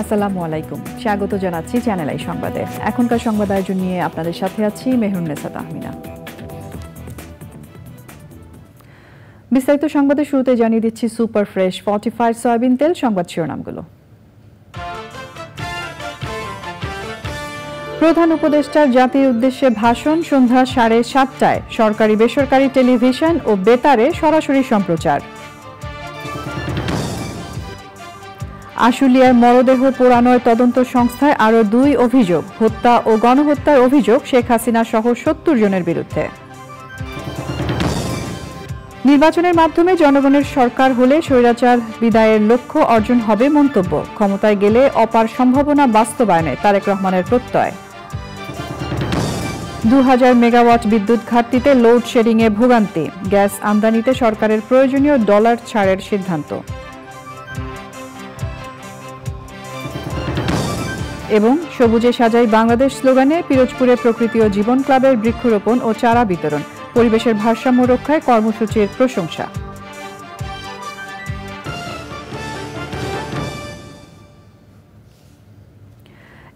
আসসালামু আলাইকুম, স্বাগত জানাচ্ছি চ্যানেল আই সংবাদে। এখনকার সংবাদ আয়োজন নিয়ে আপনাদের সাথে আছি মেহরুন্নেসা তাহমিনা। বিস্তারিত সংবাদের শুরুতে জানিয়ে দিচ্ছি সুপার ফ্রেশ ফর্টিফাইড সয়াবিন তেল সংবাদ শিরোনামগুলো। প্রধান উপদেষ্টার জাতির উদ্দেশ্যে ভাষণ সন্ধ্যা 7:30টায় সরকারি বেসরকারি টেলিভিশন ও বেতারে সরাসরি সম্প্রচার। আশুলিয়ার মরদেহ পোড়ানোর তদন্ত সংস্থায় আরও 2 অভিযোগ, হত্যা ও গণহত্যার অভিযোগ শেখ হাসিনা সহ 70 জনের বিরুদ্ধে। নির্বাচনের মাধ্যমে জনগণের সরকার হলে স্বৈরাচার বিদায়ের লক্ষ্য অর্জন হবে মন্তব্য, ক্ষমতায় গেলে অপার সম্ভাবনা বাস্তবায়নে তারেক রহমানের প্রত্যয়। 2000 মেগাওয়াট বিদ্যুৎ ঘাটতিতে লোডশেডিংয়ে ভোগান্তি, গ্যাস আমদানিতে সরকারের প্রয়োজনীয় ডলার ছাড়ের সিদ্ধান্ত। এবং সবুজে সাজাই বাংলাদেশ স্লোগানে পিরোজপুরে প্রকৃতি ও জীবন ক্লাবের বৃক্ষরোপণ ও চারা বিতরণ, পরিবেশের ভারসাম্য রক্ষায় কর্মসূচির প্রশংসা।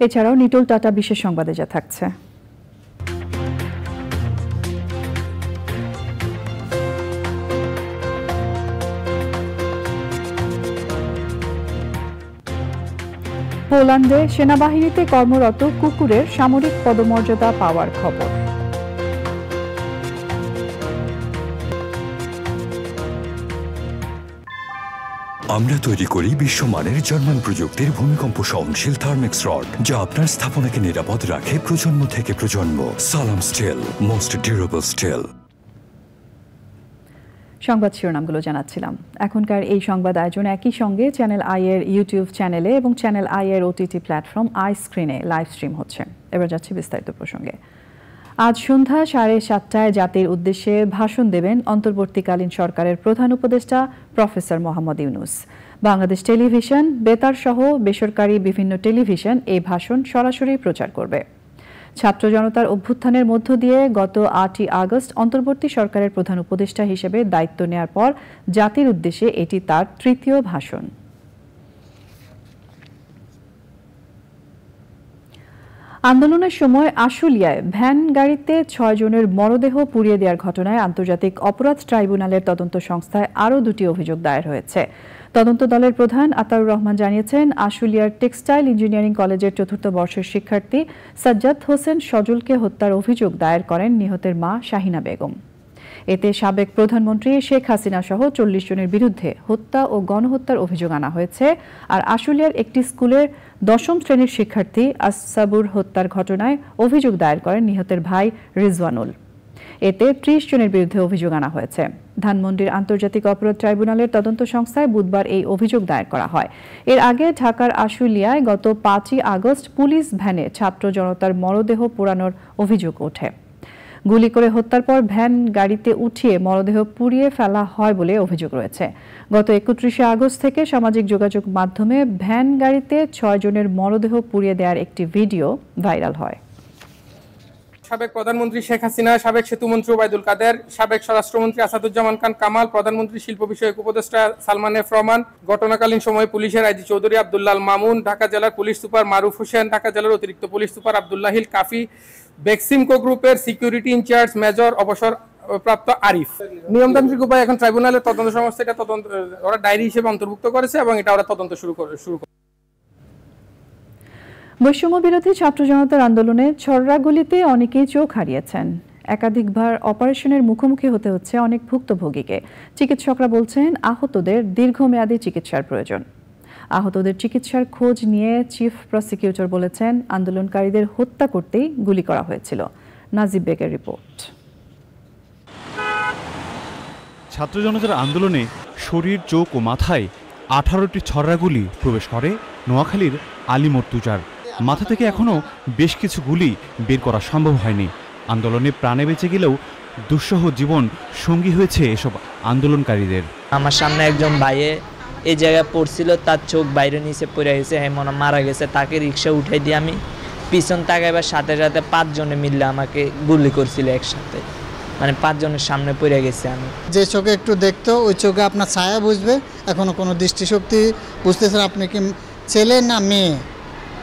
এছাড়াও নিটোল টাটা বিশেষ সংবাদে যা থাকছে। পোল্যান্ডে সেনাবাহিনীতে কর্মরত কুকুরের সামরিক পদমর্যাদা পাওয়ার খবর। আমরা তৈরি করি বিশ্বমানের জার্মান প্রযুক্তির ভূমিকম্প সহনশীল থার্মেক্স রড, যা আপনার স্থাপনাকে নিরাপদ রাখে প্রজন্ম থেকে প্রজন্ম। সালাম স্টিল, মোস্ট ডিউরেবল স্টিল। সংবাদ শিরোনামগুলো জানাচ্ছিলাম। এখনকার এই সংবাদ আয়োজন একই সঙ্গে চ্যানেল আই এর ইউটিউব চ্যানেলে এবং চ্যানেল আই এর ওটিটি প্ল্যাটফর্ম আই স্ক্রিনে লাইভ স্ট্রিম হচ্ছে। এবার যাচ্ছি বিস্তারিত প্রসঙ্গে। আজ সন্ধ্যা 7:30টায় জাতির উদ্দেশ্যে ভাষণ দেবেন অন্তর্বর্তীকালীন সরকারের প্রধান উপদেষ্টা প্রফেসর মোহাম্মদ ইউনূস। বাংলাদেশ টেলিভিশন, বেতার সহ বেসরকারি বিভিন্ন টেলিভিশন এই ভাষণ সরাসরি প্রচার করবে। ছাত্র জনতার অভ্যুত্থানের মধ্য দিয়ে গত 8ই আগস্ট অন্তর্বর্তী সরকারের প্রধান উপদেষ্টা হিসেবে দায়িত্ব নেয়ার পর জাতির উদ্দেশ্যে এটি তার 3য় ভাষণ। আন্দোলনের সময় আশুলিয়ায় ভ্যান গাড়িতে 6 জনের মরদেহ পুড়িয়ে দেওয়ার ঘটনায় আন্তর্জাতিক অপরাধ ট্রাইব্যুনালের তদন্ত সংস্থায় আরও 2টি অভিযোগ দায়ের হয়েছে। তদন্ত দলের প্রধান আতাউর রহমান জানিয়েছেন, আশুলিয়ার টেক্সটাইল ইঞ্জিনিয়ারিং কলেজের 4র্থ বর্ষের শিক্ষার্থী সাজ্জাদ হোসেন সজলকে হত্যার অভিযোগ দায়ের করেন নিহতের মা শাহিনা বেগম। এতে সাবেক প্রধানমন্ত্রী শেখ হাসিনা সহ 40 জনের বিরুদ্ধে হত্যা ও গণহত্যার অভিযোগ আনা হয়েছে। আর আশুলিয়ার একটি স্কুলের 10ম শ্রেণীর শিক্ষার্থী আসসাবুর হত্যার ঘটনায় অভিযোগ দায়ের করেন নিহতের ভাই রিজওয়ানুল। এতে 30 জনের বিরুদ্ধে অভিযোগ আনা হয়েছে। ধানমন্ডির আন্তর্জাতিক অপরাধ ট্রাইব্যুনালের তদন্ত সংস্থায় বুধবার এই অভিযোগ দায়ের করা হয়। এর আগে ঢাকার আশুলিয়ায় গত 5ই আগস্ট পুলিশ ভ্যানে ছাত্র জনতার মরদেহ পোড়ানোর অভিযোগ ওঠে। গুলি করে হত্যার পর ভ্যান গাড়িতে উঠিয়ে মরদেহ পুড়িয়ে ফেলা হয় বলে অভিযোগ রয়েছে। গত 31শে আগস্ট থেকে সামাজিক যোগাযোগ মাধ্যমে ভ্যান গাড়িতে 6 জনের মরদেহ পুড়িয়ে দেওয়ার একটি ভিডিও ভাইরাল হয়। সাবেক প্রধানমন্ত্রী শেখ হাসিনা, সাবেক সেতুমন্ত্রী ওবায়দুল কাদের, সাবেক স্বরাষ্ট্রমন্ত্রী আসাদুজ্জামান খান কামাল, প্রধানমন্ত্রী শিল্প বিষয়ক উপদেষ্টা সালমান এফ রহমান, ঘটনাকালীন সময়ে পুলিশের আইজি চৌধুরী আব্দুল্লাহ মামুন, ঢাকা জেলার পুলিশ সুপার মারুফ হোসেন, ঢাকা জেলার অতিরিক্ত পুলিশ সুপার আব্দুল্লাহিল কাফি, বেক্সিমকো গ্রুপের সিকিউরিটি ইনচার্জ মেজর অবসরপ্রাপ্ত আরিফ। নিয়মতান্ত্রিক উপায় এখন ট্রাইব্যুনালের তদন্ত সংস্থা এটা তদন্ত ওরা ডায়েরি হিসেবে অন্তর্ভুক্ত করেছে এবং এটা ওরা তদন্ত শুরু করে। বৈষম্য বিরোধী ছাত্র জনতার আন্দোলনে ছররাগুলিতে অনেকেই চোখ হারিয়েছেন। একাধিকবার অপারেশনের মুখোমুখি হতে হচ্ছে অনেক ভুক্তভোগীকে। চিকিৎসকরা বলছেন আহতদের দীর্ঘমেয়াদী চিকিৎসার প্রয়োজন। আহতদের চিকিৎসার খোঁজ নিয়ে চিফ প্রসিকিউটর বলেছেন, আন্দোলনকারীদের হত্যা করতেই গুলি করা হয়েছিল। নাজিব বেগের রিপোর্ট। ছাত্র জনতার আন্দোলনে শরীর, চোখ ও মাথায় 18টি ছররা গুলি প্রবেশ করে নোয়াখালীর আলী মর্তুজার। মাথা থেকে এখনও বেশ কিছু গুলি বের করা সম্ভব হয়নি। আন্দোলনে প্রাণে বেঁচে গেলেও দুঃসহ জীবন সঙ্গী হয়েছে এসব আন্দোলনকারীদের। আমার সামনে একজন ভাইয়ে এই জায়গায় পড়ছিল, তার চোখ বাইরে নিচে পড়ে গেছে, মনে মারা গেছে। তাকে রিক্সা উঠাই দিয়ে আমি পিছন তাকাইবার সাথে সাথে 5 জনে মিললে আমাকে গুলি করছিল একসাথে, মানে 5 জনের সামনে পড়ে গেছে। আমি যে চোখে একটু দেখতো ওই চোখে আপনার ছায়া বুঝবে, এখনো কোনো দৃষ্টিশক্তি বুঝতেছেন আপনি কি ছেলে না মেয়ে,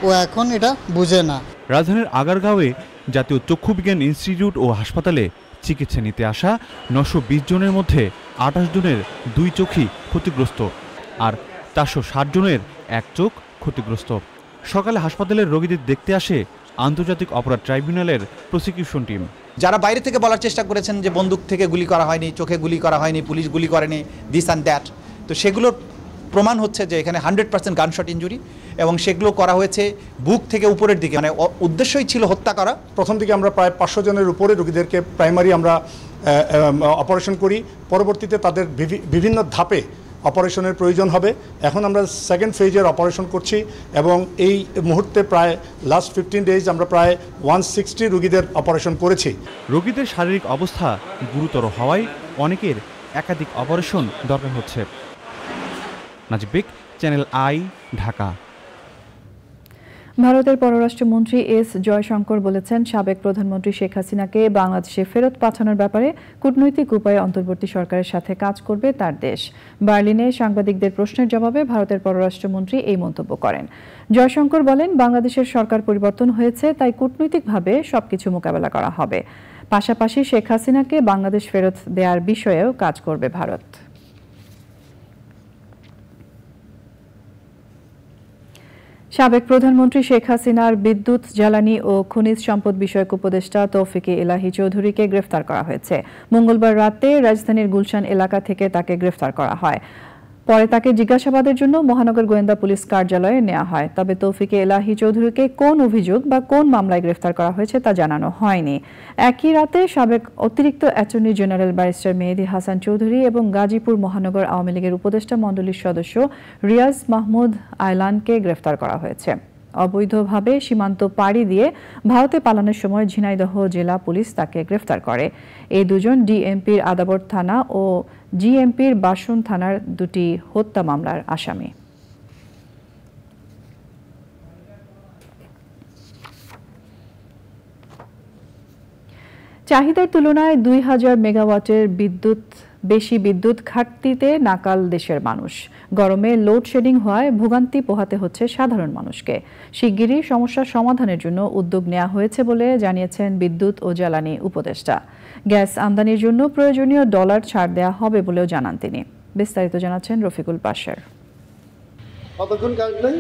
ও এখন এটা বুঝে না। রাজধানীর আগারগাঁওয়ে জাতীয় চক্ষু বিজ্ঞান ইনস্টিটিউট ও হাসপাতালে চিকিৎসা নিতে আসা 920 জনের মধ্যে 28 জনের 2 চোখই ক্ষতিগ্রস্ত আর 460 জনের 1 চোখ ক্ষতিগ্রস্ত। সকালে হাসপাতালের রোগীদের দেখতে আসে আন্তর্জাতিক অপরাধ ট্রাইব্যুনালের প্রসিকিউশন টিম। যারা বাইরে থেকে বলার চেষ্টা করেছেন যে বন্দুক থেকে গুলি করা হয়নি, চোখে গুলি করা হয়নি, পুলিশ গুলি করেনি, দিস অ্যান্ড দ্যাট, তো সেগুলোর প্রমাণ হচ্ছে যে এখানে 100% গানশট ইঞ্জুরি এবং সেগুলো করা হয়েছে বুক থেকে উপরের দিকে, মানে উদ্দেশ্যই ছিল হত্যা করা। প্রথম দিকে আমরা প্রায় 500 জনের উপরে রোগীদেরকে প্রাইমারি আমরা অপারেশন করি, পরবর্তীতে তাদের বিভিন্ন ধাপে অপারেশনের প্রয়োজন হবে। এখন আমরা সেকেন্ড ফেজের অপারেশন করছি এবং এই মুহূর্তে প্রায় লাস্ট 15 ডেজ আমরা প্রায় 160 রোগীদের অপারেশন করেছি। রোগীদের শারীরিক অবস্থা গুরুতর হওয়ায় অনেকের একাধিক অপারেশন দরকার হচ্ছে। নাজিব বেগ, চ্যানেল আই, ঢাকা। ভারতের পররাষ্ট্রমন্ত্রী এস জয়শঙ্কর বলেছেন, সাবেক প্রধানমন্ত্রী শেখ হাসিনাকে বাংলাদেশে ফেরত পাঠানোর ব্যাপারে কূটনৈতিক উপায়ে অন্তর্বর্তী সরকারের সাথে কাজ করবে তার দেশ। বার্লিনে সাংবাদিকদের প্রশ্নের জবাবে ভারতের পররাষ্ট্রমন্ত্রী এই মন্তব্য করেন। জয়শঙ্কর বলেন, বাংলাদেশের সরকার পরিবর্তন হয়েছে, তাই কূটনৈতিকভাবে সবকিছু মোকাবেলা করা হবে। পাশাপাশি শেখ হাসিনাকে বাংলাদেশ ফেরত দেওয়ার বিষয়েও কাজ করবে ভারত। সাবেক প্রধানমন্ত্রী শেখ হাসিনার বিদ্যুৎ, জ্বালানি ও খনিজ সম্পদ বিষয়ক উপদেষ্টা তৌফিকে ইলাহি চৌধুরীকে গ্রেফতার করা হয়েছে। মঙ্গলবার রাতে রাজধানীর গুলশান এলাকা থেকে তাকে গ্রেফতার করা হয়। পরে তাকে জিজ্ঞাসাবাদের জন্য মহানগর গোয়েন্দা পুলিশ কার্যালয়ে নেওয়া হয়। তবে তৌফিকে ইলাহি চৌধুরীকে কোন অভিযোগ বা কোন মামলায় গ্রেফতার করা হয়েছে তা জানানো হয়নি। একই রাতে সাবেক অতিরিক্ত অ্যাটর্নি জেনারেল ব্যারিস্টার মেহেদী হাসান চৌধুরী এবং গাজীপুর মহানগর আওয়ামী লীগের উপদেষ্টা মণ্ডলীর সদস্য রিয়াজ মাহমুদ আয়লানকে গ্রেফতার করা হয়েছে। অবৈধভাবে সীমান্ত পাড়ি দিয়ে ভারতে পালানোর সময় ঝিনাইদহ জেলা পুলিশ তাকে গ্রেফতার করে। এই দুজন ডিএমপির আদাবর থানা ও জিএমপির বাসন থানার 2টি হত্যা মামলার আসামি। চাহিদার তুলনায় 2000 মেগাওয়াটের বেশি বিদ্যুৎ ঘাটতিতে নাকাল দেশের মানুষ। গরমে লোডশেডিং হওয়ায় ভোগান্তি পোহাতে হচ্ছে সাধারণ মানুষকে। শিগগিরই সমস্যার সমাধানের জন্য উদ্যোগ নেওয়া হয়েছে বলে জানিয়েছেন বিদ্যুৎ ও জ্বালানি উপদেষ্টা। গ্যাস আমদানির জন্য প্রয়োজনীয় ডলার ছাড় দেওয়া হবে বলেও জানান তিনি। বিস্তারিত জানাচ্ছেন রফিকুল পাশার। কতক্ষণ কারেন্ট নেই?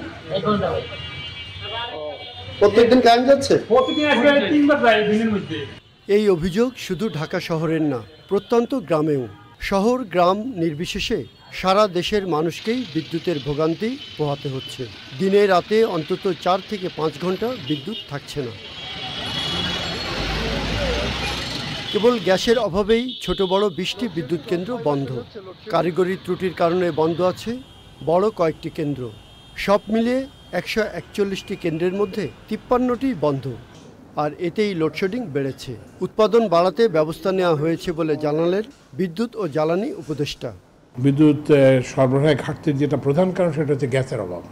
প্রত্যেকদিন কারেন্ট যাচ্ছে? প্রতিদিন আসবে 3বার প্রায় দিনের মধ্যে। এই অভিযোগ শুধু ঢাকা শহরের না, প্রত্যন্ত গ্রামেও। শহর গ্রাম নির্বিশেষে সারা দেশের মানুষকেই বিদ্যুতের ভোগান্তি পোহাতে হচ্ছে। দিনে রাতে অন্তত 4 থেকে 5 ঘন্টা বিদ্যুৎ থাকছে না। কেবল গ্যাসের অভাবেই ছোট বড় 20টি বিদ্যুৎ কেন্দ্র বন্ধ। কারিগরি ত্রুটির কারণে বন্ধ আছে বড় কয়েকটি কেন্দ্র। সব মিলিয়ে 141টি কেন্দ্রের মধ্যে 53টি বন্ধ। আর এতেই লোডশেডিং বেড়েছে। উৎপাদন বাড়াতে ব্যবস্থা নেওয়া হয়েছে বলে জানালেন বিদ্যুৎ ও জ্বালানি উপদেষ্টা। বিদ্যুৎ সরবরাহের ঘাটতির যেটা প্রধান কারণ সেটা হচ্ছে গ্যাসের অভাব।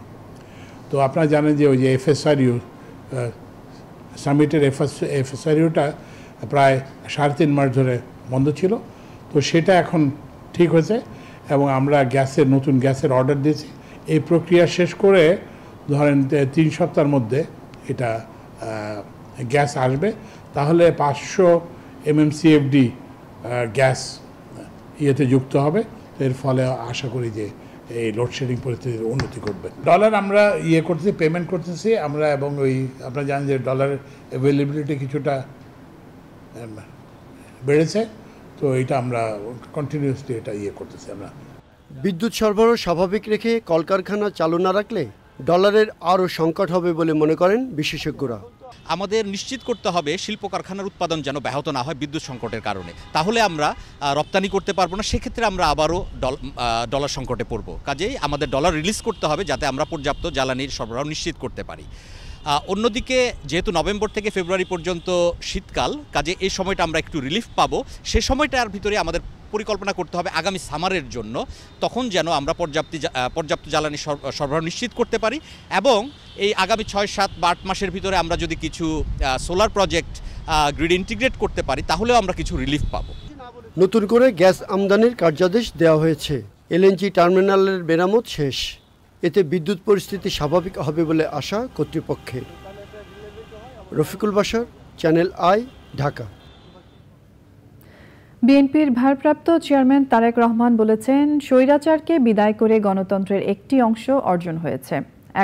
তো আপনারা জানেন যে ওই যে এফএসআরইউ সামিটের এফএসআরইউটা প্রায় 3.5 মাস ধরে বন্ধ ছিল। তো সেটা এখন ঠিক হয়েছে এবং আমরা নতুন গ্যাসের অর্ডার দিয়েছি। এই প্রক্রিয়া শেষ করে ধরেন 3 সপ্তাহের মধ্যে এটা গ্যাস আসবে। তাহলে 500 MMCFD গ্যাস ইয়েতে যুক্ত হবে। এর ফলে আশা করি যে এই লোডশেডিং পরিস্থিতির উন্নতি করবে। ডলার আমরা করতেছি, পেমেন্ট করতেছি আমরা, এবং ওই আপনারা জানেন যে ডলারের অ্যাভেলেবিলিটি কিছুটা বেড়েছে। তো এটা আমরা কন্টিনিউয়াসলি এটা করতেছি আমরা। বিদ্যুৎ সরবরাহ স্বাভাবিক রেখে কলকারখানা চালু না রাখলে ডলারের আরও সংকট হবে বলে মনে করেন বিশেষজ্ঞরা। আমাদের নিশ্চিত করতে হবে শিল্প কারখানার উৎপাদন যেন ব্যাহত না হয় বিদ্যুৎ সংকটের কারণে, তাহলে আমরা রপ্তানি করতে পারবো না, সেক্ষেত্রে আমরা আবারও ডলার সংকটে পড়ব। কাজেই আমাদের ডলার রিলিজ করতে হবে যাতে আমরা পর্যাপ্ত জ্বালানির সরবরাহ নিশ্চিত করতে পারি। অন্যদিকে যেহেতু নভেম্বর থেকে ফেব্রুয়ারি পর্যন্ত শীতকাল, কাজে এই সময়টা আমরা একটু রিলিফ পাবো, সে সময়টার ভিতরে আমাদের পরিকল্পনা করতে হবে আগামী সামারের জন্য, তখন যেন আমরা পর্যাপ্ত জ্বালানি সরবরাহ নিশ্চিত করতে পারি। এবং এই আগামী 6, 7 বা 8 মাসের ভিতরে আমরা যদি কিছু সোলার প্রজেক্ট গ্রিড ইন্টিগ্রেট করতে পারি তাহলেও আমরা কিছু রিলিফ পাবো। নতুন করে গ্যাস আমদানির কার্যাদেশ দেওয়া হয়েছে। এলএনজি টার্মিনালের মেরামত শেষ। এতে বিদ্যুৎ পরিস্থিতি স্বাভাবিক হবে বলে আশা কর্তৃপক্ষের। Rafiqul Bashar, channel I, Dhaka. বিএনপির ভারপ্রাপ্ত চেয়ারম্যান তারেক রহমান বলেছেন, স্বৈরাচারকে বিদায় করে গণতন্ত্রের একটি অংশ অর্জন হয়েছে।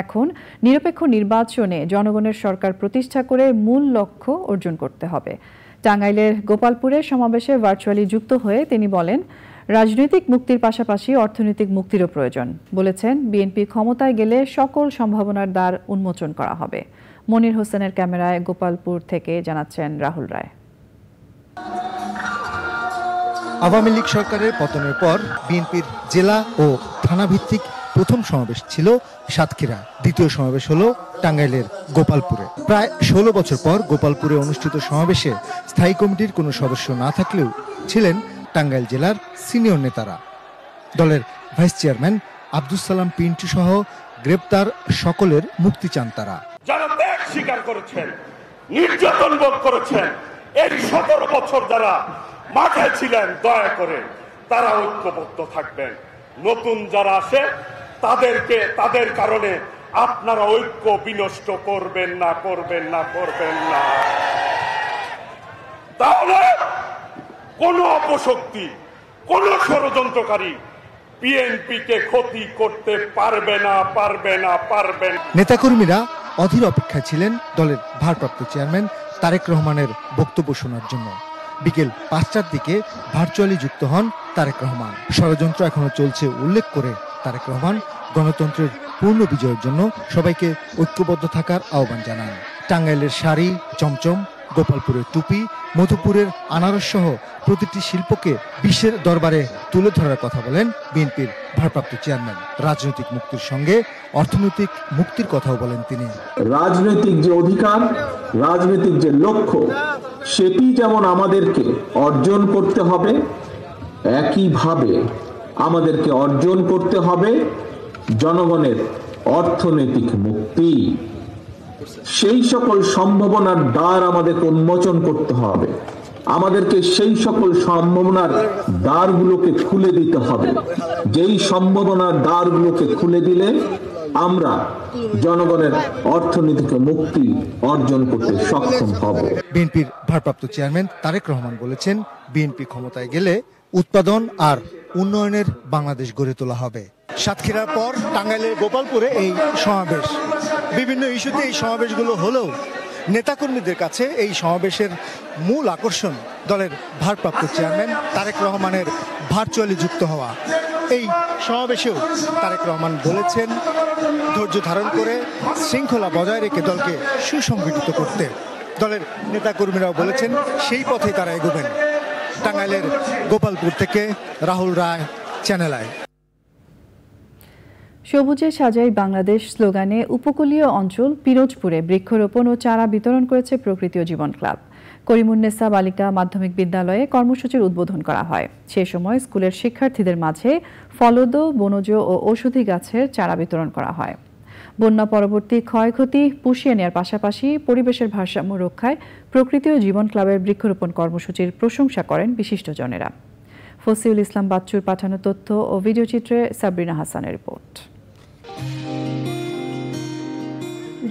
এখন নিরপেক্ষ নির্বাচনে জনগণের সরকার প্রতিষ্ঠা করে মূল লক্ষ্য অর্জন করতে হবে। টাঙ্গাইলের গোপালপুরে সমাবেশে ভার্চুয়ালি যুক্ত হয়ে তিনি বলেন, রাজনৈতিক মুক্তির পাশাপাশি অর্থনৈতিক মুক্তিরও প্রয়োজন। বলেছেন, বিএনপি ক্ষমতায় গেলে সকল সম্ভাবনার দ্বার উন্মোচন করা হবে। মনির হোসেনের ক্যামেরায় গোপালপুর থেকে জানাচ্ছেন রাহুল রায়। আওয়ামী লীগ সরকারের পতনের পর বিএনপির জেলা ও থানাভিত্তিক প্রথম সমাবেশ ছিল সাতক্ষীরা, দ্বিতীয় সমাবেশ হলো টাঙ্গাইলের গোপালপুরে। প্রায় 16 বছর পর গোপালপুরে অনুষ্ঠিত সমাবেশে স্থায়ী কমিটির কোনো সদস্য না থাকলেও ছিলেন টাঙ্গাইল জেলার সিনিয়র নেতারা। দলের ভাইস চেয়ারম্যান আব্দুস সালাম পিন্টু সহ গ্রেপ্তার সকলের মুক্তি চান তারা। যারা ত্যাগ স্বীকার করেছেন, নির্যাতন ভোগ করেছেন, এই 17 বছর যারা মাঠে ছিলেন, দয়া করে তারা ঐক্যবদ্ধ থাকবেন। নতুন যারা আসে তাদের কারণে আপনারা ঐক্য বিনষ্ট করবেন না। তাহলে কোন অপশক্তি, কোন ষড়যন্ত্রকারী বিএনপিকে ক্ষতি করতে পারবে না। নেতাকর্মীরা অধীর অপেক্ষায় ছিলেন দলের ভারপ্রাপ্ত চেয়ারম্যান তারেক রহমানের বক্তব্য শোনার জন্য। বিকেল 5টার দিকে ভার্চুয়ালি যুক্ত হন তারেক রহমান। ষড়যন্ত্র এখনো চলছে উল্লেখ করে তারেক রহমান গণতন্ত্রের পূর্ণ বিজয়ের জন্য সবাইকে ঐক্যবদ্ধ থাকার আহ্বান জানান। টাঙ্গাইলের শাড়ি, চমচম, গোপালপুরের টুপি, মধুপুরের আনারস সহ প্রতিটি শিল্পকে বিশ্বের দরবারে তুলে ধরার কথা বলেন বিএনপির ভারপ্রাপ্ত চেয়ারম্যান। রাজনৈতিক মুক্তির সঙ্গে অর্থনৈতিক মুক্তির কথাও বলেন তিনি। রাজনৈতিক যে অধিকার, রাজনৈতিক যে লক্ষ্য, সেটি যেমন আমাদেরকে অর্জন করতে হবে, একইভাবে আমাদেরকে অর্জন করতে হবে জনগণের অর্থনৈতিক মুক্তি। সেই সকল সম্ভাবনার দ্বার আমাদেরকে উন্মোচন করতে হবে। আমাদেরকে সেই সকল সম্ভাবনার দ্বারগুলোকে খুলে দিতে হবে। যেই সম্ভাবনার দ্বারগুলোকে খুলে দিলে আমরা জনগণের অর্থনৈতিক মুক্তি অর্জন করতে সক্ষম হব। বিএনপির ভারপ্রাপ্ত চেয়ারম্যান তারেক রহমান বলেছেন, বিএনপি ক্ষমতায় গেলে উৎপাদন আর উন্নয়নের বাংলাদেশ গড়ে তোলা হবে। সাতক্ষীরার পর টাঙ্গাইলের গোপালপুরে এই সমাবেশ। বিভিন্ন ইস্যুতে এই সমাবেশগুলো হলেও নেতাকর্মীদের কাছে এই সমাবেশের মূল আকর্ষণ দলের ভারপ্রাপ্ত চেয়ারম্যান তারেক রহমানের ভার্চুয়ালি যুক্ত হওয়া। এই সমাবেশেও তারেক রহমান বলেছেন, ধৈর্য ধারণ করে শৃঙ্খলা বজায় রেখে দলকে সুসংগঠিত করতে। দলের নেতাকর্মীরাও বলেছেন সেই পথেই তারা এগোবেন। টাঙ্গাইলের গোপালপুর থেকে রাহুল রায়, চ্যানেল আই। সবুজে সাজাই বাংলাদেশ স্লোগানে উপকূলীয় অঞ্চল পিরোজপুরে বৃক্ষরোপণ ও চারা বিতরণ করেছে প্রকৃতি ও জীবন ক্লাব। করিমুন্নেসা বালিকা মাধ্যমিক বিদ্যালয়ে কর্মসূচির উদ্বোধন করা হয়। সে সময় স্কুলের শিক্ষার্থীদের মাঝে ফলদ, বনজ ও ঔষধি গাছের চারা বিতরণ করা হয়। বন্যা পরবর্তী ক্ষয়ক্ষতি পুষিয়ে নেওয়ার পাশাপাশি পরিবেশের ভারসাম্য রক্ষায় প্রকৃতি ও জীবন ক্লাবের বৃক্ষরোপণ কর্মসূচির প্রশংসা করেন বিশিষ্টজনেরা। ফসিউল ইসলাম বাচ্চুর পাঠানো তথ্য ও ভিডিওচিত্রে সাবরিনা হাসানের রিপোর্ট।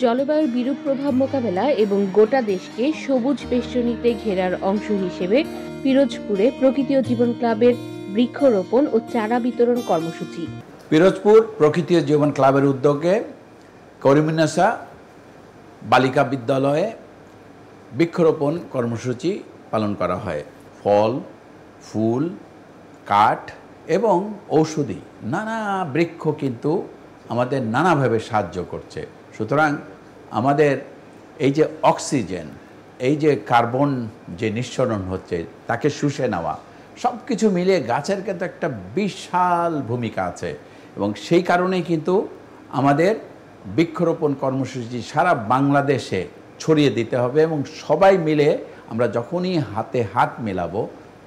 জলবায়ুর বিরূপ প্রভাব মোকাবেলা এবং গোটা দেশকে সবুজ বেষ্টনীতে ঘেরার অংশ হিসেবে পিরোজপুরে প্রকৃতি ও জীবন ক্লাবের বৃক্ষরোপণ ও চারা বিতরণ কর্মসূচি। পিরোজপুর প্রকৃতি ও জীবন ক্লাবের উদ্যোগে করিমুন্নেসা বালিকা বিদ্যালয়ে বৃক্ষরোপণ কর্মসূচি পালন করা হয়। ফল, ফুল, কাঠ এবং ঔষধি নানা বৃক্ষ কিন্তু আমাদের নানাভাবে সাহায্য করছে। সুতরাং আমাদের এই যে অক্সিজেন, এই যে কার্বন যে নিঃসরণ হচ্ছে তাকে শুষে নেওয়া, সব কিছু মিলিয়ে গাছের কিন্তু একটা বিশাল ভূমিকা আছে। এবং সেই কারণেই কিন্তু আমাদের বৃক্ষরোপণ কর্মসূচি সারা বাংলাদেশে ছড়িয়ে দিতে হবে এবং সবাই মিলে আমরা যখনই হাতে হাত মেলাবো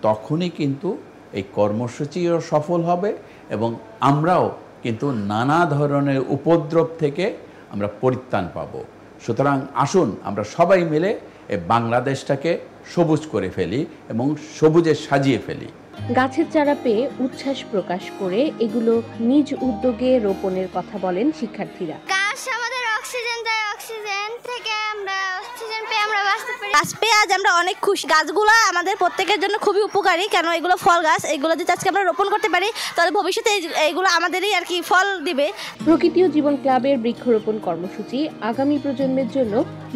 তখনই কিন্তু এই কর্মসূচিও সফল হবে এবং আমরাও কিন্তু নানা ধরনের উপদ্রব থেকে আমরা পরিত্রাণ পাবো। সুতরাং আসুন আমরা সবাই মিলে এই বাংলাদেশটাকে সবুজ করে ফেলি এবং সবুজে সাজিয়ে ফেলি। গাছের চারা পেয়ে উচ্ছ্বাস প্রকাশ করে এগুলো নিজ উদ্যোগে রোপণের কথা বলেন শিক্ষার্থীরা। গাছ আমাদের অক্সিজেন দেয়, অক্সিজেন থেকে আমরা অক্সিজেন পেয়ে আমরা বাঁচতে পারি। গাছ পেয়ে আজ আমরা অনেক খুশি। গাছগুলো আমাদের প্রত্যেকের জন্য খুবই উপকারী, কেন এগুলো ফল গাছ। এগুলো যদি আজকে আমরা রোপণ করতে পারি তাহলে ভবিষ্যতে এইগুলো আমাদেরই আর কি ফল দিবে। প্রকৃতি ও জীবন ক্লাবের বৃক্ষরোপণ কর্মসূচি আগামী প্রজন্মের জন্য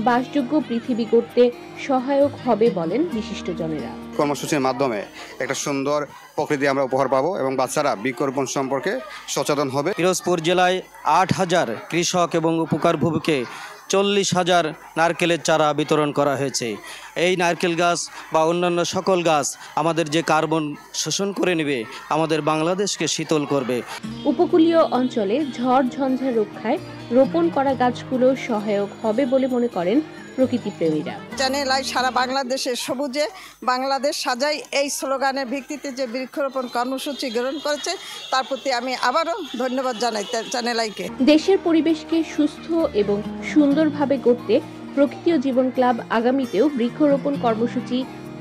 বাসযোগ্য পৃথিবী গড়তে সহায়ক হবে বলেন বিশিষ্টজনেরা। কর্মসূচির মাধ্যমে একটা সুন্দর প্রকৃতি আমরা উপহার পাবো এবং বাচ্চারা বৃক্ষরোপণ সম্পর্কে সচেতন হবে। পিরোজপুর জেলায় ৮,০০০ কৃষক এবং উপকারভোগীকে ৪০,০০০ নারকেলের চারা বিতরণ করা হয়েছে। এই নারকেল গাছ বা অন্যান্য সকল গাছ আমাদের যে কার্বন শোষণ করে নেবে, আমাদের বাংলাদেশকে শীতল করবে। উপকূলীয় অঞ্চলে ঝড় ঝঞ্ঝা রক্ষায় রোপণ করা গাছগুলো সহায়ক হবে বলে মনে করেন প্রকৃতিপ্রেমীরা। চ্যানেল আই সারা বাংলাদেশে সবুজে বাংলাদেশ সাজাই এই স্লোগানের ভিত্তিতে যে বৃক্ষরোপণ কর্মসূচি গ্রহণ করেছে তার প্রতি আমি আবারও ধন্যবাদ জানাই চ্যানেল আইকে। দেশের পরিবেশকে সুস্থ এবং সুন্দরভাবে গড়তে প্রকৃতি ও জীবন ক্লাব আগামীতেও বৃক্ষরোপণ কর্মসূচি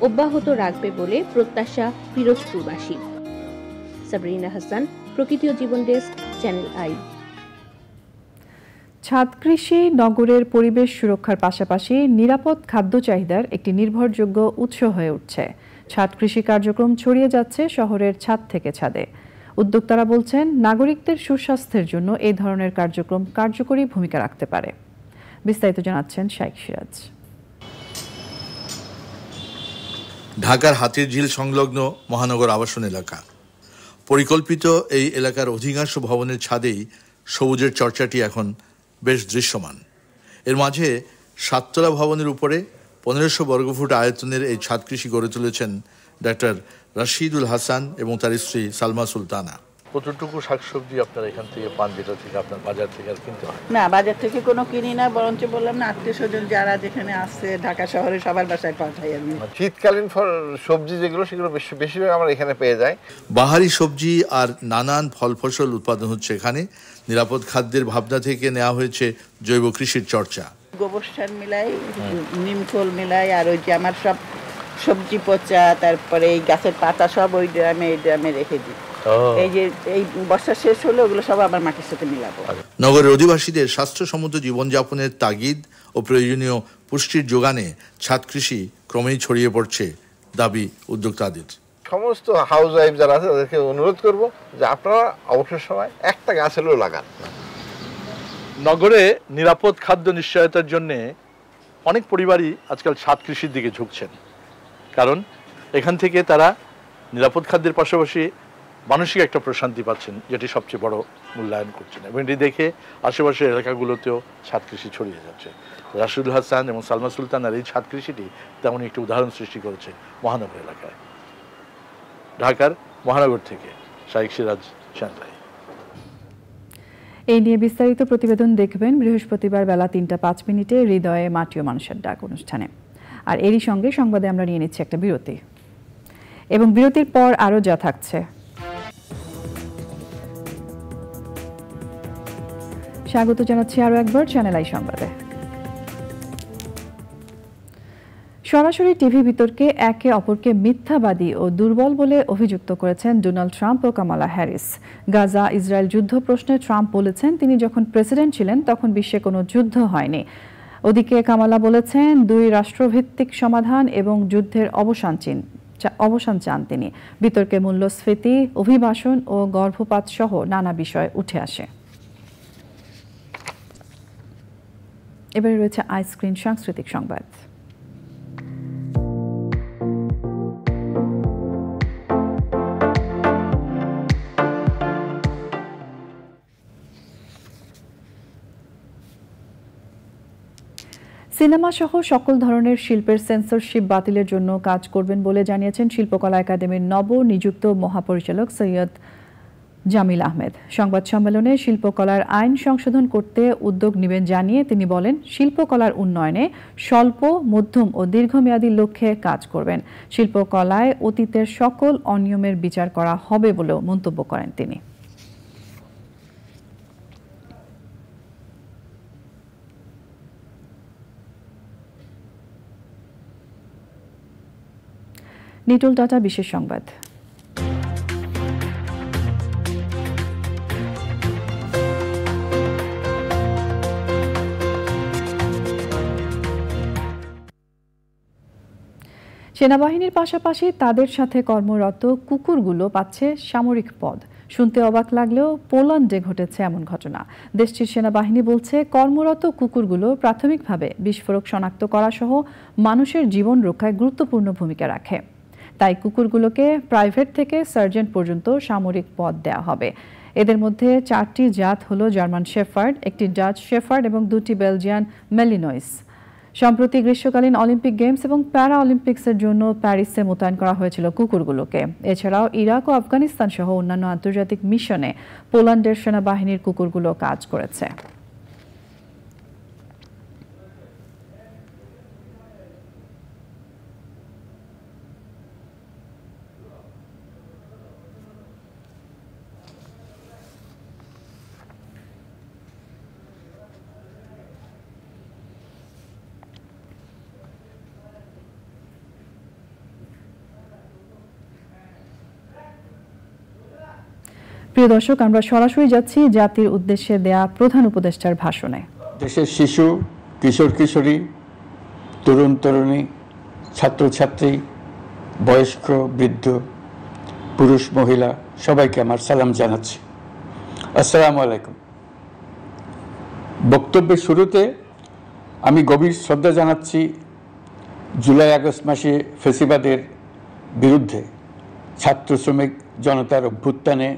অব্যাহত রাখবে বলে প্রত্যাশা পিরোজপুরবাসী। সাবরিনা হাসান, প্রকৃতি ও জীবন ডেস্ক, চ্যানেল আই। ছাদ কৃষি নগরের পরিবেশ সুরক্ষার পাশাপাশি নিরাপদ খাদ্য চাহিদার একটি নির্ভরযোগ্য উৎস হয়ে উঠছে। ছাদ কৃষি কার্যক্রম ছড়িয়ে যাচ্ছে শহরের ছাদ থেকে ছাদে। উদ্যোক্তারা বলছেন, নাগরিকদের সুস্বাস্থ্যের জন্য এই ধরনের কার্যক্রম কার্যকরী ভূমিকা রাখতে পারে। বিস্তারিত জানাচ্ছেন শাইখ সিরাজ। ঢাকার হাতিরঝিল সংলগ্ন মহানগর আবাসন এলাকা। পরিকল্পিত এই এলাকার অধিকাংশ ভবনের ছাদেই সবুজের চর্চাটি এখন বেশ দৃশ্যমান। এর মাঝে 7তলা ভবনের উপরে 1500 বর্গফুট আয়তনের এই ছাদ কৃষি গড়ে তুলেছেন ডাক্তার রাশিদুল হাসান এবং তার স্ত্রী সালমা সুলতানা। কতটুকু শাকসবজি আপনারা এখান থেকে পান, যেটা থেকে আপনার বাজার থেকে আর কিনতে হয়? না, বাজার থেকে কোনো কিনি না, বরঞ্চ বললাম না আত্মীয় স্বজন যারা যেখানে আসছে ঢাকা শহরে সবার বাসায় পাঠাই আমি। শীতকালীন সবজি যেগুলো সেগুলো বেশিরভাগ আমরা এখানে পেয়ে যাই। বাহারি সবজি আর নানান ফল ফসল উৎপাদন হচ্ছে এখানে। নিরাপদ খাদ্যের ভাবনা থেকে নেওয়া হয়েছে জৈব কৃষির চর্চা। গোবর সার মিলাই, নিম খোল মিলাই, আর ওই যে আমার সব সবজি পচা, তারপরে এই গাছের পাতা সব ওই ড্রামে রেখে দিই। এই যে এই বর্ষা শেষ হলে ওগুলো সব আবার মাটির সাথে মিলাবো। নগরের অধিবাসীদের স্বাস্থ্যসম্মত জীবনযাপনের তাগিদ ও প্রয়োজনীয় পুষ্টির যোগানে ছাদ কৃষি ক্রমেই ছড়িয়ে পড়ছে, দাবি উদ্যোক্তাদের। সমস্ত হাউস ওয়াইফ যারা আছে তাদেরকে অনুরোধ করব যে আপনারা অবসর সময় একটা গাছ হলেও লাগান। নগরে নিরাপদ খাদ্য নিশ্চয়তার জন্য অনেক পরিবারই আজকাল ছাদ কৃষির দিকে ঝুঁকছেন, কারণ এখান থেকে তারা নিরাপদ খাদ্যের পাশাপাশি মানসিক একটা প্রশান্তি পাচ্ছেন, যেটি সবচেয়ে বড় মূল্যায়ন করছেন। এবং এটি দেখে আশেপাশের এলাকাগুলোতেও ছাদ কৃষি ছড়িয়ে যাচ্ছে। রাশিদুল হাসান এবং সালমা সুলতানার এই ছাদ কৃষিটি তেমনই একটি উদাহরণ সৃষ্টি করেছে মহানগর এলাকায়। ঢাকার মহানগর থেকে শাইখ সিরাজ, চ্যানেল। এই নিয়ে বিস্তারিত প্রতিবেদন দেখবেন বৃহস্পতিবার বেলা 3:05 হৃদয়ে মাটি ও মানুষের ডাক অনুষ্ঠানে। আর এরই সঙ্গে সংবাদে আমরা নিয়ে নিচ্ছি একটা বিরতি, এবং বিরতির পর আরও যা থাকছে। স্বাগত জানাচ্ছি আরও একবার চ্যানেল আই সংবাদে। সরাসরি টিভি বিতর্কে একে অপরকে মিথ্যাবাদী ও দুর্বল বলে অভিযুক্ত করেছেন ডোনাল্ড ট্রাম্প ও কামালা হ্যারিস। গাজা ইসরায়েল যুদ্ধ প্রশ্নে ট্রাম্প বলেছেন, তিনি যখন প্রেসিডেন্ট ছিলেন তখন বিশ্বে কোনো যুদ্ধ হয়নি। ওদিকে কামালা বলেছেন, 2 রাষ্ট্রভিত্তিক সমাধান এবং যুদ্ধের অবসান চান তিনি। বিতর্কে মূল্যস্ফীতি, অভিবাসন ও গর্ভপাত সহ নানা বিষয় উঠে আসে। এবারে রয়েছে আইস্ক্রিন সাংস্কৃতিক সংবাদ। সিনেমা সহ সকল ধরনের শিল্পের সেন্সরশিপ বাতিলের জন্য কাজ করবেন বলে জানিয়েছেন শিল্পকলা একাডেমির নবনিযুক্ত মহাপরিচালক সৈয়দ জামিল আহমেদ। সংবাদ সম্মেলনে শিল্পকলার আইন সংশোধন করতে উদ্যোগ নেবেন জানিয়ে তিনি বলেন, শিল্পকলার উন্নয়নে স্বল্প, মধ্যম ও দীর্ঘমেয়াদী লক্ষ্যে কাজ করবেন। শিল্পকলায় অতীতের সকল অনিয়মের বিচার করা হবে বলেও মন্তব্য করেন তিনি। নিটল ডাটা বিশেষ সংবাদ। সেনাবাহিনীর পাশাপাশি তাদের সাথে কর্মরত কুকুরগুলো পাচ্ছে সামরিক পদ। শুনতে অবাক লাগলেও পোল্যান্ডে ঘটেছে এমন ঘটনা। দেশটির সেনাবাহিনী বলছে, কর্মরত কুকুরগুলো প্রাথমিকভাবে বিস্ফোরক শনাক্ত করা সহ মানুষের জীবন রক্ষায় গুরুত্বপূর্ণ ভূমিকা রাখে। তাই কুকুরগুলোকে প্রাইভেট থেকে সার্জেন্ট পর্যন্ত সামরিক পদ দেওয়া হবে। এদের মধ্যে 4টি জাত হলো জার্মান শেফার্ড, একটি ডাচ শেফার্ড এবং 2টি বেলজিয়ান মেলিনয়েস। সম্প্রতি গ্রীষ্মকালীন অলিম্পিক গেমস এবং প্যারা অলিম্পিক্সের জন্য প্যারিসে মোতায়েন করা হয়েছিল কুকুরগুলোকে। এছাড়াও ইরাক ও আফগানিস্তান সহ অন্যান্য আন্তর্জাতিক মিশনে পোল্যান্ডের সেনাবাহিনীর কুকুরগুলো কাজ করেছে। প্রিয় দর্শক, আমরা সরাসরি যাচ্ছি জাতির উদ্দেশ্যে দেয়া প্রধান উপদেষ্টার ভাষণে। দেশের শিশু, কিশোর কিশোরী, তরুণ তরুণী, ছাত্রছাত্রী, বয়স্ক, বৃদ্ধ, পুরুষ মহিলা সবাইকে আমার সালাম জানাচ্ছি। আসসালামু আলাইকুম। বক্তব্যের শুরুতে আমি গভীর শ্রদ্ধা জানাচ্ছি জুলাই আগস্ট মাসে ফ্যাসিবাদের বিরুদ্ধে ছাত্র শ্রমিক জনতার অভ্যুত্থানে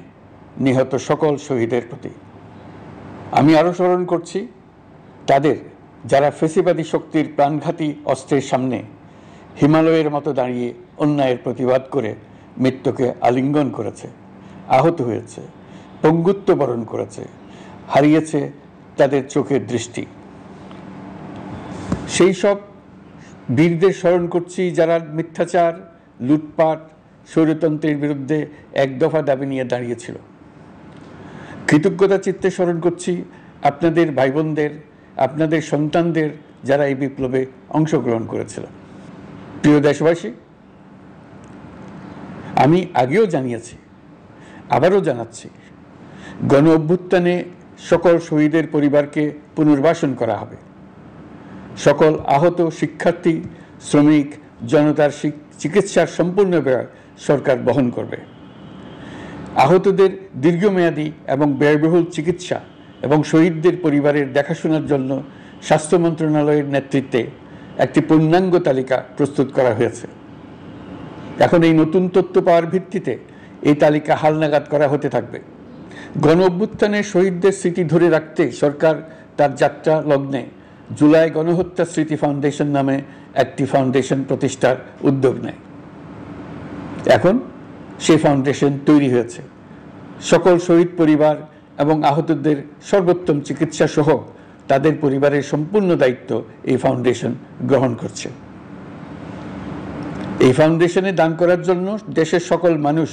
নিহত সকল শহীদের প্রতি। আমি আরও স্মরণ করছি তাদের যারা ফ্যাসিবাদী শক্তির প্রাণঘাতী অস্ত্রের সামনে হিমালয়ের মতো দাঁড়িয়ে অন্যায়ের প্রতিবাদ করে মৃত্যুকে আলিঙ্গন করেছে, আহত হয়েছে, পঙ্গুত্ব বরণ করেছে, হারিয়েছে তাদের চোখের দৃষ্টি। সেই সব বীরদের স্মরণ করছি যারা মিথ্যাচার, লুটপাট, স্বৈরতন্ত্রের বিরুদ্ধে এক দফা দাবি নিয়ে দাঁড়িয়েছিল। কৃতজ্ঞতা চিত্তে স্মরণ করছি আপনাদের ভাই বোনদের, আপনাদের সন্তানদের যারা এই বিপ্লবে অংশগ্রহণ করেছিল। প্রিয় দেশবাসী, আমি আগেও জানিয়েছি, আবারও জানাচ্ছি, গণ অভ্যুত্থানে সকল শহীদের পরিবারকে পুনর্বাসন করা হবে। সকল আহত শিক্ষার্থী, শ্রমিক জনতার চিকিৎসার সম্পূর্ণ ব্যয় সরকার বহন করবে। আহতদের দীর্ঘমেয়াদী এবং ব্যয়বহুল চিকিৎসা এবং শহীদদের পরিবারের দেখাশোনার জন্য স্বাস্থ্য মন্ত্রণালয়ের নেতৃত্বে একটি পূর্ণাঙ্গ তালিকা প্রস্তুত করা হয়েছে। এখন এই নতুন তথ্য পাওয়ার ভিত্তিতে এই তালিকা হালনাগাদ করা হতে থাকবে। গণ অভ্যুত্থানের শহীদদের স্মৃতি ধরে রাখতে সরকার তার যাত্রা লগ্নে জুলাই গণহত্যা স্মৃতি ফাউন্ডেশন নামে একটি ফাউন্ডেশন প্রতিষ্ঠার উদ্যোগ নেয়। এখন সেই ফাউন্ডেশন তৈরি হয়েছে। সকল শহীদ পরিবার এবং আহতদের সর্বোত্তম চিকিৎসা সহ তাদের পরিবারের সম্পূর্ণ দায়িত্ব এই ফাউন্ডেশন গ্রহণ করছে। এই ফাউন্ডেশনে দান করার জন্য দেশের সকল মানুষ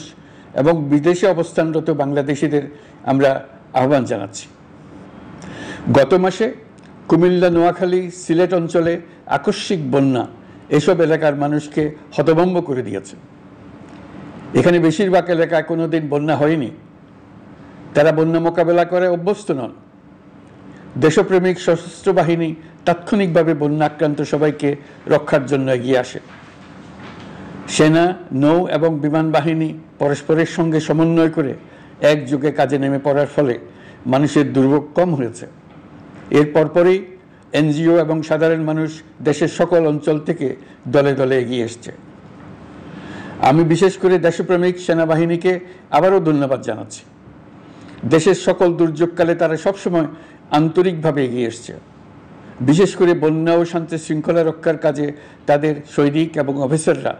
এবং বিদেশে অবস্থানরত বাংলাদেশিদের আমরা আহ্বান জানাচ্ছি। গত মাসে কুমিল্লা, নোয়াখালী, সিলেট অঞ্চলে আকস্মিক বন্যা এসব এলাকার মানুষকে হতভম্ব করে দিয়েছে। এখানে বেশিরভাগ এলাকায় কোনোদিন বন্যা হয়নি। তারা বন্যা মোকাবেলা করে অভ্যস্ত নন। দেশপ্রেমিক সশস্ত্র বাহিনী তাৎক্ষণিকভাবে বন্যা আক্রান্ত সবাইকে রক্ষার জন্য এগিয়ে আসে। সেনা, নৌ এবং বিমান বাহিনী পরস্পরের সঙ্গে সমন্বয় করে একযোগে কাজে নেমে পড়ার ফলে মানুষের দুর্ভোগ কম হয়েছে। এর পরপরই এনজিও এবং সাধারণ মানুষ দেশের সকল অঞ্চল থেকে দলে দলে এগিয়ে এসছে। আমি বিশেষ করে দেশপ্রেমিক সেনাবাহিনীকে আবারও ধন্যবাদ জানাচ্ছি। দেশের সকল দুর্যোগকালে তারা সবসময় আন্তরিকভাবে এগিয়ে এসছে। বিশেষ করে বন্যা ও শান্তি শৃঙ্খলা রক্ষার কাজে তাদের সৈনিক এবং অফিসাররা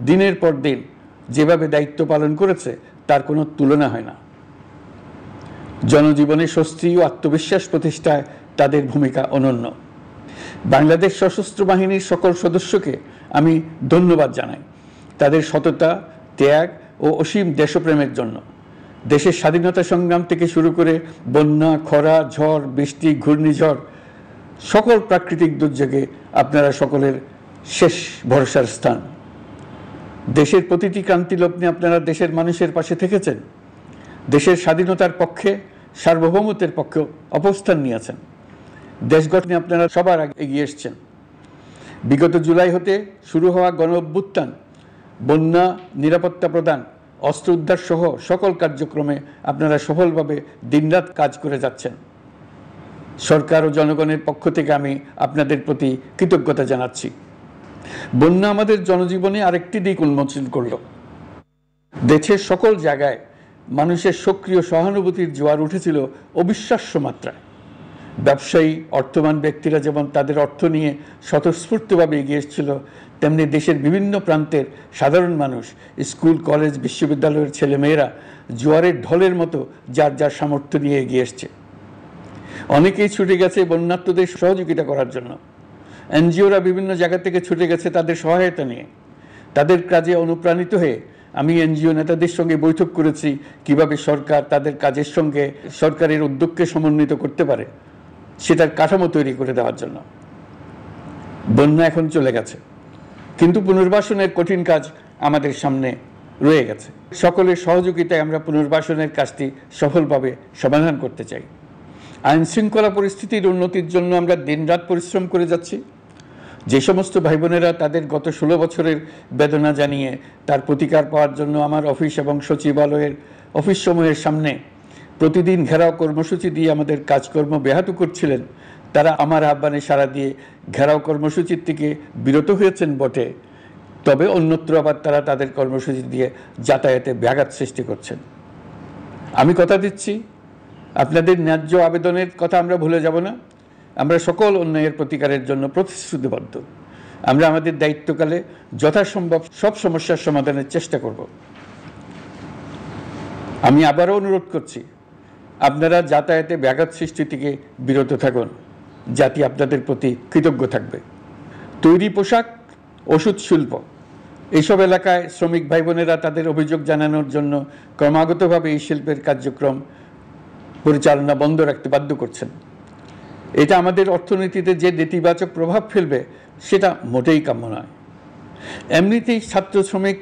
দিনের পর দিন যেভাবে দায়িত্ব পালন করেছে তার কোনো তুলনা হয় না। জনজীবনে স্বস্তি ও আত্মবিশ্বাস প্রতিষ্ঠায় তাদের ভূমিকা অনন্য। বাংলাদেশ সশস্ত্র বাহিনীর সকল সদস্যকে আমি ধন্যবাদ জানাই তাদের সততা, ত্যাগ ও অসীম দেশপ্রেমের জন্য। দেশের স্বাধীনতা সংগ্রাম থেকে শুরু করে বন্যা, খরা, ঝড়, বৃষ্টি, ঘূর্ণিঝড়, সকল প্রাকৃতিক দুর্যোগে আপনারা সকলের শেষ ভরসার স্থান। দেশের প্রতিটি ক্রান্তি লগ্নে আপনারা দেশের মানুষের পাশে থেকেছেন, দেশের স্বাধীনতার পক্ষে, সার্বভৌমত্বের পক্ষে অবস্থান নিয়েছেন। দেশ গঠনে আপনারা সবার আগে এগিয়ে এসছেন। বিগত জুলাই হতে শুরু হওয়া গণ অভ্যুত্থান, বন্যা, নিরাপত্তা প্রদান, অস্ত্র উদ্ধার সহ সকল কার্যক্রমে আপনারা সফলভাবে দিনরাত কাজ করে যাচ্ছেন। সরকার ও জনগণের পক্ষ থেকে আমি আপনাদের প্রতি কৃতজ্ঞতা জানাচ্ছি। বন্যা আমাদের জনজীবনে আরেকটি দিক উন্মোচন করল। দেশের সকল জায়গায় মানুষের সক্রিয় সহানুভূতির জোয়ার উঠেছিল অবিশ্বাস্য মাত্রায়। ব্যবসায়ী, অর্থবান ব্যক্তিরা যেমন তাদের অর্থ নিয়ে স্বতঃস্ফূর্তভাবে এগিয়ে এসেছিল, তেমনি দেশের বিভিন্ন প্রান্তের সাধারণ মানুষ, স্কুল, কলেজ, বিশ্ববিদ্যালয়ের ছেলেমেয়েরা জোয়ারের ঢলের মতো যার যার সামর্থ্য নিয়ে এগিয়ে এসছে। অনেকেই ছুটে গেছে বন্যার্তদের সহযোগিতা করার জন্য। এনজিওরা বিভিন্ন জায়গা থেকে ছুটে গেছে তাদের সহায়তা নিয়ে। তাদের কাজে অনুপ্রাণিত হয়ে আমি এনজিও নেতাদের সঙ্গে বৈঠক করেছি কিভাবে সরকার তাদের কাজের সঙ্গে সরকারের উদ্যোগকে সমন্বিত করতে পারে, সেটার কাঠামো তৈরি করে দেওয়ার জন্য। বন্যা এখন চলে গেছে, কিন্তু পুনর্বাসনের কঠিন কাজ আমাদের সামনে রয়ে গেছে। সকলের সহযোগিতায় আমরা পুনর্বাসনের কাজটি সফলভাবে সমাধান করতে চাই। আইন শৃঙ্খলা পরিস্থিতির উন্নতির জন্য আমরা দিনরাত পরিশ্রম করে যাচ্ছি। যে সমস্ত ভাই বোনেরা তাদের গত 16 বছরের বেদনা জানিয়ে তার প্রতিকার পাওয়ার জন্য আমার অফিস এবং সচিবালয়ের অফিসসমূহের সামনে প্রতিদিন ঘেরাও কর্মসূচি দিয়ে আমাদের কাজকর্ম ব্যাহত করছিলেন, তারা আমার আহ্বানে সাড়া দিয়ে ঘেরাও কর্মসূচির থেকে বিরত হয়েছেন বটে, তবে অন্যত্র আবার তারা তাদের কর্মসূচি দিয়ে যাতায়াতে ব্যাঘাত সৃষ্টি করছেন। আমি কথা দিচ্ছি, আপনাদের ন্যায্য আবেদনের কথা আমরা ভুলে যাব না। আমরা সকল অন্যায়ের প্রতিকারের জন্য প্রতিশ্রুতিবদ্ধ। আমরা আমাদের দায়িত্বকালে যথাসম্ভব সব সমস্যার সমাধানের চেষ্টা করব। আমি আবারও অনুরোধ করছি, আপনারা যাতায়াতে ব্যাঘাত সৃষ্টি থেকে বিরত থাকুন। জাতি আপনাদের প্রতি কৃতজ্ঞ থাকবে। তৈরি পোশাক, ওষুধ শিল্প, এইসব এলাকায় শ্রমিক ভাই বোনেরা তাদের অভিযোগ জানানোর জন্য ক্রমাগতভাবে এই শিল্পের কার্যক্রম পরিচালনা বন্ধ রাখতে বাধ্য করছেন। এটা আমাদের অর্থনীতিতে যে নেতিবাচক প্রভাব ফেলবে সেটা মোটেই কাম্য নয়। এমনিতেই ছাত্র শ্রমিক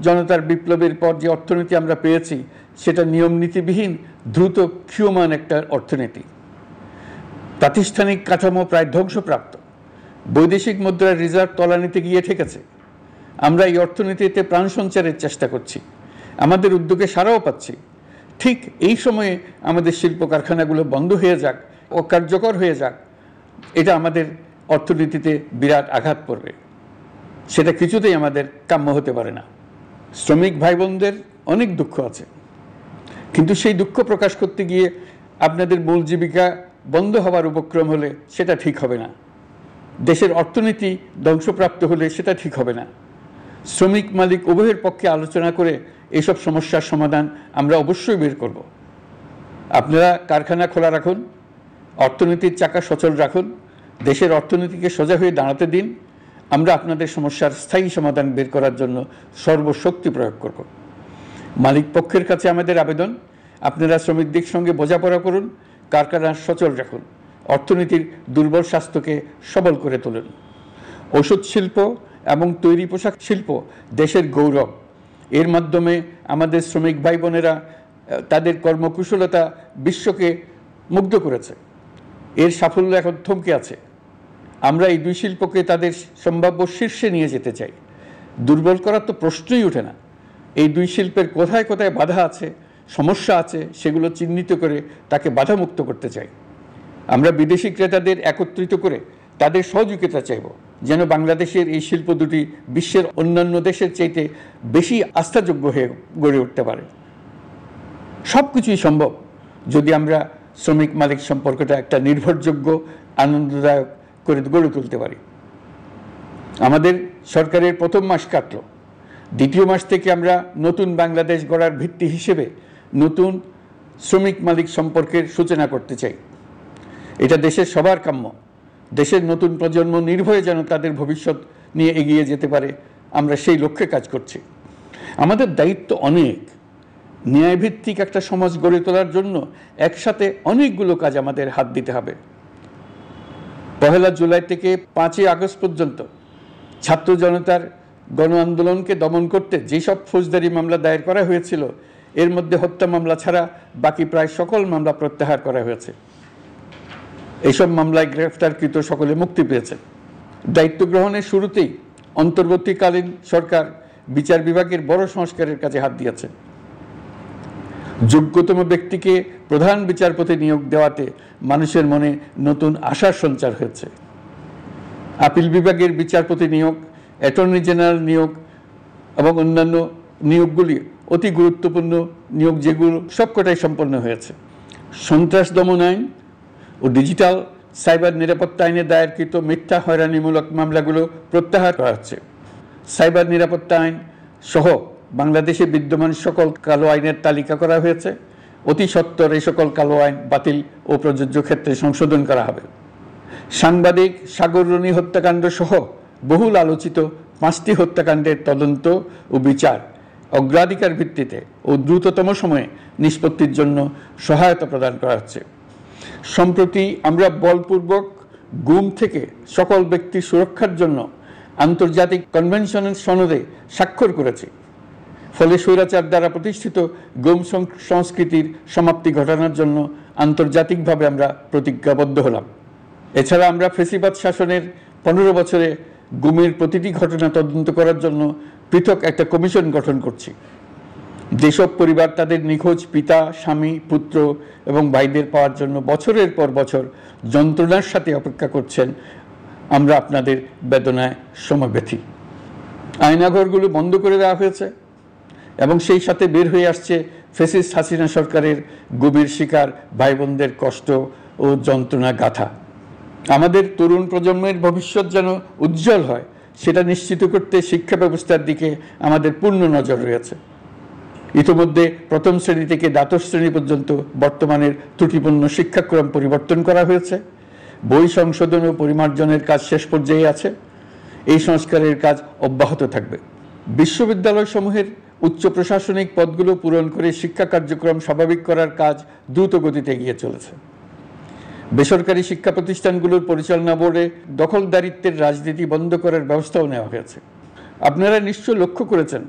জনতার বিপ্লবের পর যে অর্থনীতি আমরা পেয়েছি সেটা নিয়ম নীতিবিহীন, দ্রুত ক্ষীয়মান একটা অর্থনীতি। প্রাতিষ্ঠানিক কাঠামো প্রায় ধ্বংসপ্রাপ্ত। বৈদেশিক মুদ্রার রিজার্ভ তলানিতে গিয়ে ঠেকেছে। আমরা এই অর্থনীতিতে প্রাণ সঞ্চারের চেষ্টা করছি, আমাদের উদ্যোগে সাড়াও পাচ্ছি। ঠিক এই সময়ে আমাদের শিল্প কারখানাগুলো বন্ধ হয়ে যাক, অকার্যকর হয়ে যাক, এটা আমাদের অর্থনীতিতে বিরাট আঘাত পড়বে। সেটা কিছুতেই আমাদের কাম্য হতে পারে না। শ্রমিক ভাই বোনদের অনেক দুঃখ আছে, কিন্তু সেই দুঃখ প্রকাশ করতে গিয়ে আপনাদের মূল জীবিকা বন্ধ হওয়ার উপক্রম হলে সেটা ঠিক হবে না। দেশের অর্থনীতি ধ্বংসপ্রাপ্ত হলে সেটা ঠিক হবে না। শ্রমিক মালিক উভয়ের পক্ষে আলোচনা করে এইসব সমস্যার সমাধান আমরা অবশ্যই বের করব। আপনারা কারখানা খোলা রাখুন, অর্থনীতির চাকা সচল রাখুন, দেশের অর্থনীতিকে সোজা হয়ে দাঁড়াতে দিন। আমরা আপনাদের সমস্যার স্থায়ী সমাধান বের করার জন্য সর্বশক্তি প্রয়োগ করব। মালিক পক্ষের কাছে আমাদের আবেদন, আপনারা শ্রমিকদের সঙ্গে বোঝাপড়া করুন, কারখানা সচল রাখুন, অর্থনীতির দুর্বল স্বাস্থ্যকে সবল করে তুলুন। ওষুধ শিল্প এবং তৈরি পোশাক শিল্প দেশের গৌরব। এর মাধ্যমে আমাদের শ্রমিক ভাই বোনেরা তাদের কর্মকুশলতা বিশ্বকে মুগ্ধ করেছে। এর সাফল্য এখন থমকে আছে। আমরা এই দুই শিল্পকে তাদের সম্ভাব্য শীর্ষে নিয়ে যেতে চাই। দুর্বল করার তো প্রশ্নই ওঠে না। এই দুই শিল্পের কোথায় কোথায় বাধা আছে, সমস্যা আছে, সেগুলো চিহ্নিত করে তাকে বাধামুক্ত করতে চাই। আমরা বিদেশি ক্রেতাদের একত্রিত করে তাদের সহযোগিতা চাইব, যেন বাংলাদেশের এই শিল্প দুটি বিশ্বের অন্যান্য দেশের চাইতে বেশি আস্থাযোগ্য হয়ে গড়ে উঠতে পারে। সব কিছুই সম্ভব যদি আমরা শ্রমিক মালিক সম্পর্কটা একটা নির্ভরযোগ্য, আনন্দদায়ক, করে গড়ে তুলতে পারি। আমাদের সরকারের প্রথম মাস কাটল, দ্বিতীয় মাস থেকে আমরা নতুন বাংলাদেশ গড়ার ভিত্তি হিসেবে নতুন শ্রমিক মালিক সম্পর্কের সূচনা করতে চাই। এটা দেশের সবার কাম্য। দেশের নতুন প্রজন্ম নির্ভয়ে যেন তাদের ভবিষ্যৎ নিয়ে এগিয়ে যেতে পারে, আমরা সেই লক্ষ্যে কাজ করছি। আমাদের দায়িত্ব অনেক। ন্যায়ভিত্তিক একটা সমাজ গড়ে তোলার জন্য একসাথে অনেকগুলো কাজ আমাদের হাত দিতে হবে। 1 জুলাই থেকে 5 আগস্ট পর্যন্ত ছাত্র জনতার গণ আন্দোলনকে দমন করতে যেসব ফৌজদারি মামলা দায়ের করা হয়েছিল, এর মধ্যে হত্যা মামলা ছাড়া বাকি প্রায় সকল মামলা প্রত্যাহার করা হয়েছে। এইসব মামলায় গ্রেফতারকৃত সকলে মুক্তি পেয়েছে। দায়িত্ব গ্রহণের শুরুতেই অন্তর্বর্তীকালীন সরকার বিচার বিভাগের বড় সংস্কারের কাজে হাত দিয়েছে। যোগ্যতম ব্যক্তিকে প্রধান বিচারপতি নিয়োগ দেওয়াতে মানুষের মনে নতুন আশার সঞ্চার হয়েছে। আপিল বিভাগের বিচারপতি নিয়োগ, অ্যাটর্নি জেনারেল নিয়োগ এবং অন্যান্য নিয়োগগুলি অতি গুরুত্বপূর্ণ নিয়োগ, যেগুলো সবকটাই সম্পন্ন হয়েছে। সন্ত্রাস দমন আইন ও ডিজিটাল সাইবার নিরাপত্তা আইনে দায়েরকৃত মিথ্যা হয়রানিমূলক মামলাগুলো প্রত্যাহার করা হচ্ছে। সাইবার নিরাপত্তা আইন সহ বাংলাদেশে বিদ্যমান সকল কালো আইনের তালিকা করা হয়েছে। অতি সত্বর এই সকল কালো আইন বাতিল ও প্রযোজ্য ক্ষেত্রে সংশোধন করা হবে। সাংবাদিক সাগর রনি হত্যাকাণ্ড সহ বহুল আলোচিত 5টি হত্যাকাণ্ডের তদন্ত ও বিচার অগ্রাধিকার ভিত্তিতে ও দ্রুততম সময়ে নিষ্পত্তির জন্য সহায়তা প্রদান করা হচ্ছে। সম্প্রতি আমরা বলপূর্বক গুম থেকে সকল ব্যক্তির সুরক্ষার জন্য আন্তর্জাতিক কনভেনশনের সনদে স্বাক্ষর করেছি। ফলে স্বৈরাচার দ্বারা প্রতিষ্ঠিত গুম সংস্কৃতির সমাপ্তি ঘটানোর জন্য আন্তর্জাতিকভাবে আমরা প্রতিজ্ঞাবদ্ধ হলাম। এছাড়া আমরা ফেসিবাদ শাসনের 15 বছরে গুমের প্রতিটি ঘটনা তদন্ত করার জন্য পৃথক একটা কমিশন গঠন করছি। যেসব পরিবার তাদের নিখোঁজ পিতা, স্বামী, পুত্র এবং ভাইদের পাওয়ার জন্য বছরের পর বছর যন্ত্রণার সাথে অপেক্ষা করছেন, আমরা আপনাদের বেদনায় সমব্যথী। আয়নাঘরগুলো বন্ধ করে দেওয়া হয়েছে এবং সেই সাথে বের হয়ে আসছে ফ্যাসিস্ট হাসিনা সরকারের গভীর শিকার ভাই বোনদের কষ্ট ও যন্ত্রণা গাথা। আমাদের তরুণ প্রজন্মের ভবিষ্যৎ যেন উজ্জ্বল হয়, সেটা নিশ্চিত করতে শিক্ষা ব্যবস্থার দিকে আমাদের পূর্ণ নজর রয়েছে। ইতিমধ্যে প্রথম শ্রেণী থেকে দ্বাদশ শ্রেণী পর্যন্ত বর্তমানের ত্রুটিপূর্ণ শিক্ষাক্রম পরিবর্তন করা হয়েছে। বই সংশোধন ও পরিমার্জনের কাজ শেষ পর্যায়ে আছে। এই সংস্কারের কাজ অব্যাহত থাকবে। বিশ্ববিদ্যালয়সমূহের উচ্চ প্রশাসনিক পদগুলো পূরণ করে শিক্ষা কার্যক্রম স্বাভাবিক করার কাজ দ্রুত গতিতে এগিয়ে চলেছে। বেসরকারি শিক্ষা প্রতিষ্ঠানগুলোর পরিচালনা বোর্ডে দখলদারিত্বের রাজনীতি বন্ধ করার ব্যবস্থাও নেওয়া হয়েছে। আপনারা নিশ্চয় লক্ষ্য করেছেন,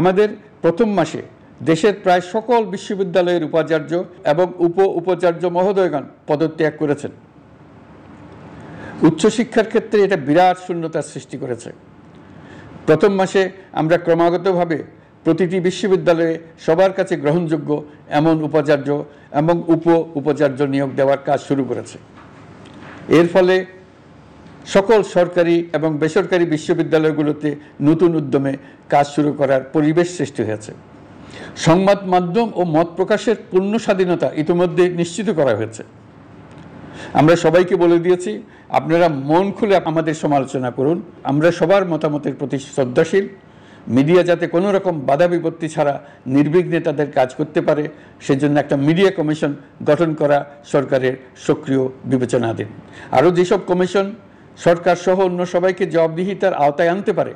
আমাদের প্রথম মাসে দেশের প্রায় সকল বিশ্ববিদ্যালয়ের উপাচার্য এবং উপাচার্য মহোদয়গণ পদত্যাগ করেছেন। উচ্চশিক্ষার ক্ষেত্রে এটা বিরাট শূন্যতার সৃষ্টি করেছে। প্রথম মাসে আমরা ক্রমাগতভাবে প্রতিটি বিশ্ববিদ্যালয়ে সবার কাছে গ্রহণযোগ্য এমন উপাচার্য এবং উপাচার্য নিয়োগ দেওয়ার কাজ শুরু করেছে। এর ফলে সকল সরকারি এবং বেসরকারি বিশ্ববিদ্যালয়গুলোতে নতুন উদ্যমে কাজ শুরু করার পরিবেশ সৃষ্টি হয়েছে। সংবাদ মাধ্যম ও মত প্রকাশের পূর্ণ স্বাধীনতা ইতিমধ্যে নিশ্চিত করা হয়েছে। আমরা সবাইকে বলে দিয়েছি, আপনারা মন খুলে আমাদের সমালোচনা করুন, আমরা সবার মতামতের প্রতি শ্রদ্ধাশীল। মিডিয়া যাতে কোনো রকম বাধা বিপত্তি ছাড়া নির্বিঘ্নে তাদের কাজ করতে পারে, সেজন্য একটা মিডিয়া কমিশন গঠন করা সরকারের সক্রিয় বিবেচনাধীন। আরও যেসব কমিশন সরকার সহ অন্য সবাইকে জবাবদিহিতার আওতায় আনতে পারে,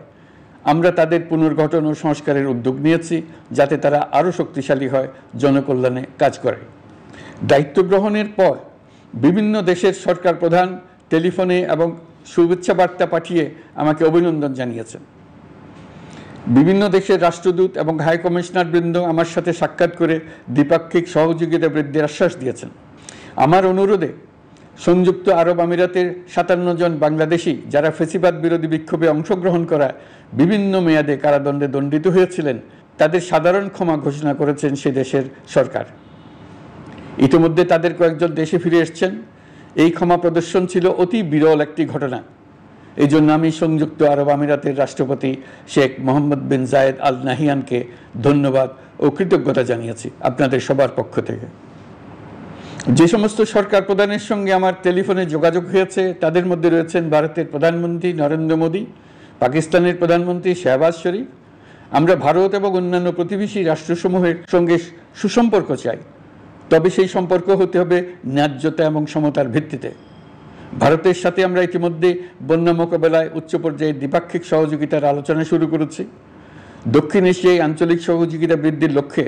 আমরা তাদের পুনর্গঠন ও সংস্কারের উদ্যোগ নিয়েছি, যাতে তারা আরও শক্তিশালী হয়, জনকল্যাণে কাজ করে। দায়িত্ব গ্রহণের পর বিভিন্ন দেশের সরকার প্রধান টেলিফোনে এবং শুভেচ্ছা বার্তা পাঠিয়ে আমাকে অভিনন্দন জানিয়েছেন। বিভিন্ন দেশের রাষ্ট্রদূত এবং হাই কমিশনার বৃন্দ আমার সাথে সাক্ষাৎ করে দ্বিপাক্ষিক সহযোগিতা বৃদ্ধির আশ্বাস দিয়েছেন। আমার অনুরোধে সংযুক্ত আরব আমিরাতের 57 জন বাংলাদেশি যারা ফেসিবাদ বিরোধী বিক্ষোভে অংশগ্রহণ করা বিভিন্ন মেয়াদে কারাদণ্ডে দণ্ডিত হয়েছিলেন, তাদের সাধারণ ক্ষমা ঘোষণা করেছেন সে দেশের সরকার। ইতিমধ্যে তাদের কয়েকজন দেশে ফিরে এসেছেন। এই ক্ষমা প্রদর্শন ছিল অতি বিরল একটি ঘটনা। এই জন্য আমি সংযুক্ত আরব আমিরাতের রাষ্ট্রপতি শেখ মোহাম্মদ বিন জায়েদ আল নাহিয়ানকে ধন্যবাদ ও কৃতজ্ঞতা জানিয়েছি আপনাদের সবার পক্ষ থেকে। যে সমস্ত সরকার প্রধানের সঙ্গে আমার টেলিফোনে যোগাযোগ হয়েছে তাদের মধ্যে রয়েছেন ভারতের প্রধানমন্ত্রী নরেন্দ্র মোদী, পাকিস্তানের প্রধানমন্ত্রী শাহবাজ শরীফ। আমরা ভারত এবং অন্যান্য প্রতিবেশী রাষ্ট্রসমূহের সঙ্গে সুসম্পর্ক চাই, তবে সেই সম্পর্ক হতে হবে ন্যায্যতা এবং সমতার ভিত্তিতে। ভারতের সাথে আমরা ইতিমধ্যে বন্যা মোকাবেলায় উচ্চ পর্যায়ে দ্বিপাক্ষিক সহযোগিতার আলোচনা শুরু করেছি। দক্ষিণ এশিয়ায় আঞ্চলিক সহযোগিতা বৃদ্ধির লক্ষ্যে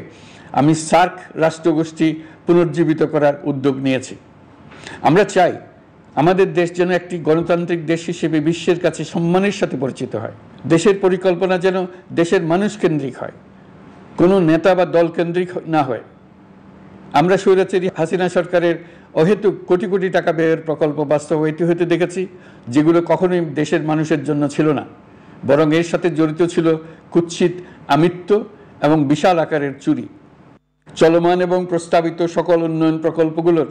আমি সার্ক রাষ্ট্রগোষ্ঠী পুনর্জীবিত করার উদ্যোগ নিয়েছি। আমরা চাই আমাদের দেশ যেন একটি গণতান্ত্রিক দেশ হিসেবে বিশ্বের কাছে সম্মানের সাথে পরিচিত হয়। দেশের পরিকল্পনা যেন দেশের মানুষ কেন্দ্রিক হয়, কোনো নেতা বা দল কেন্দ্রিক না হয়। আমরা স্বৈরাচারী হাসিনা সরকারের অহেতুক কোটি কোটি টাকা ব্যয়ের প্রকল্প বাস্তবায়িত হতে দেখেছি, যেগুলো কখনোই দেশের মানুষের জন্য ছিল না, বরং এর সাথে জড়িত ছিল কুৎসিত আমিত্ব এবং বিশাল আকারের চুরি। চলমান এবং প্রস্তাবিত সকল উন্নয়ন প্রকল্পগুলোর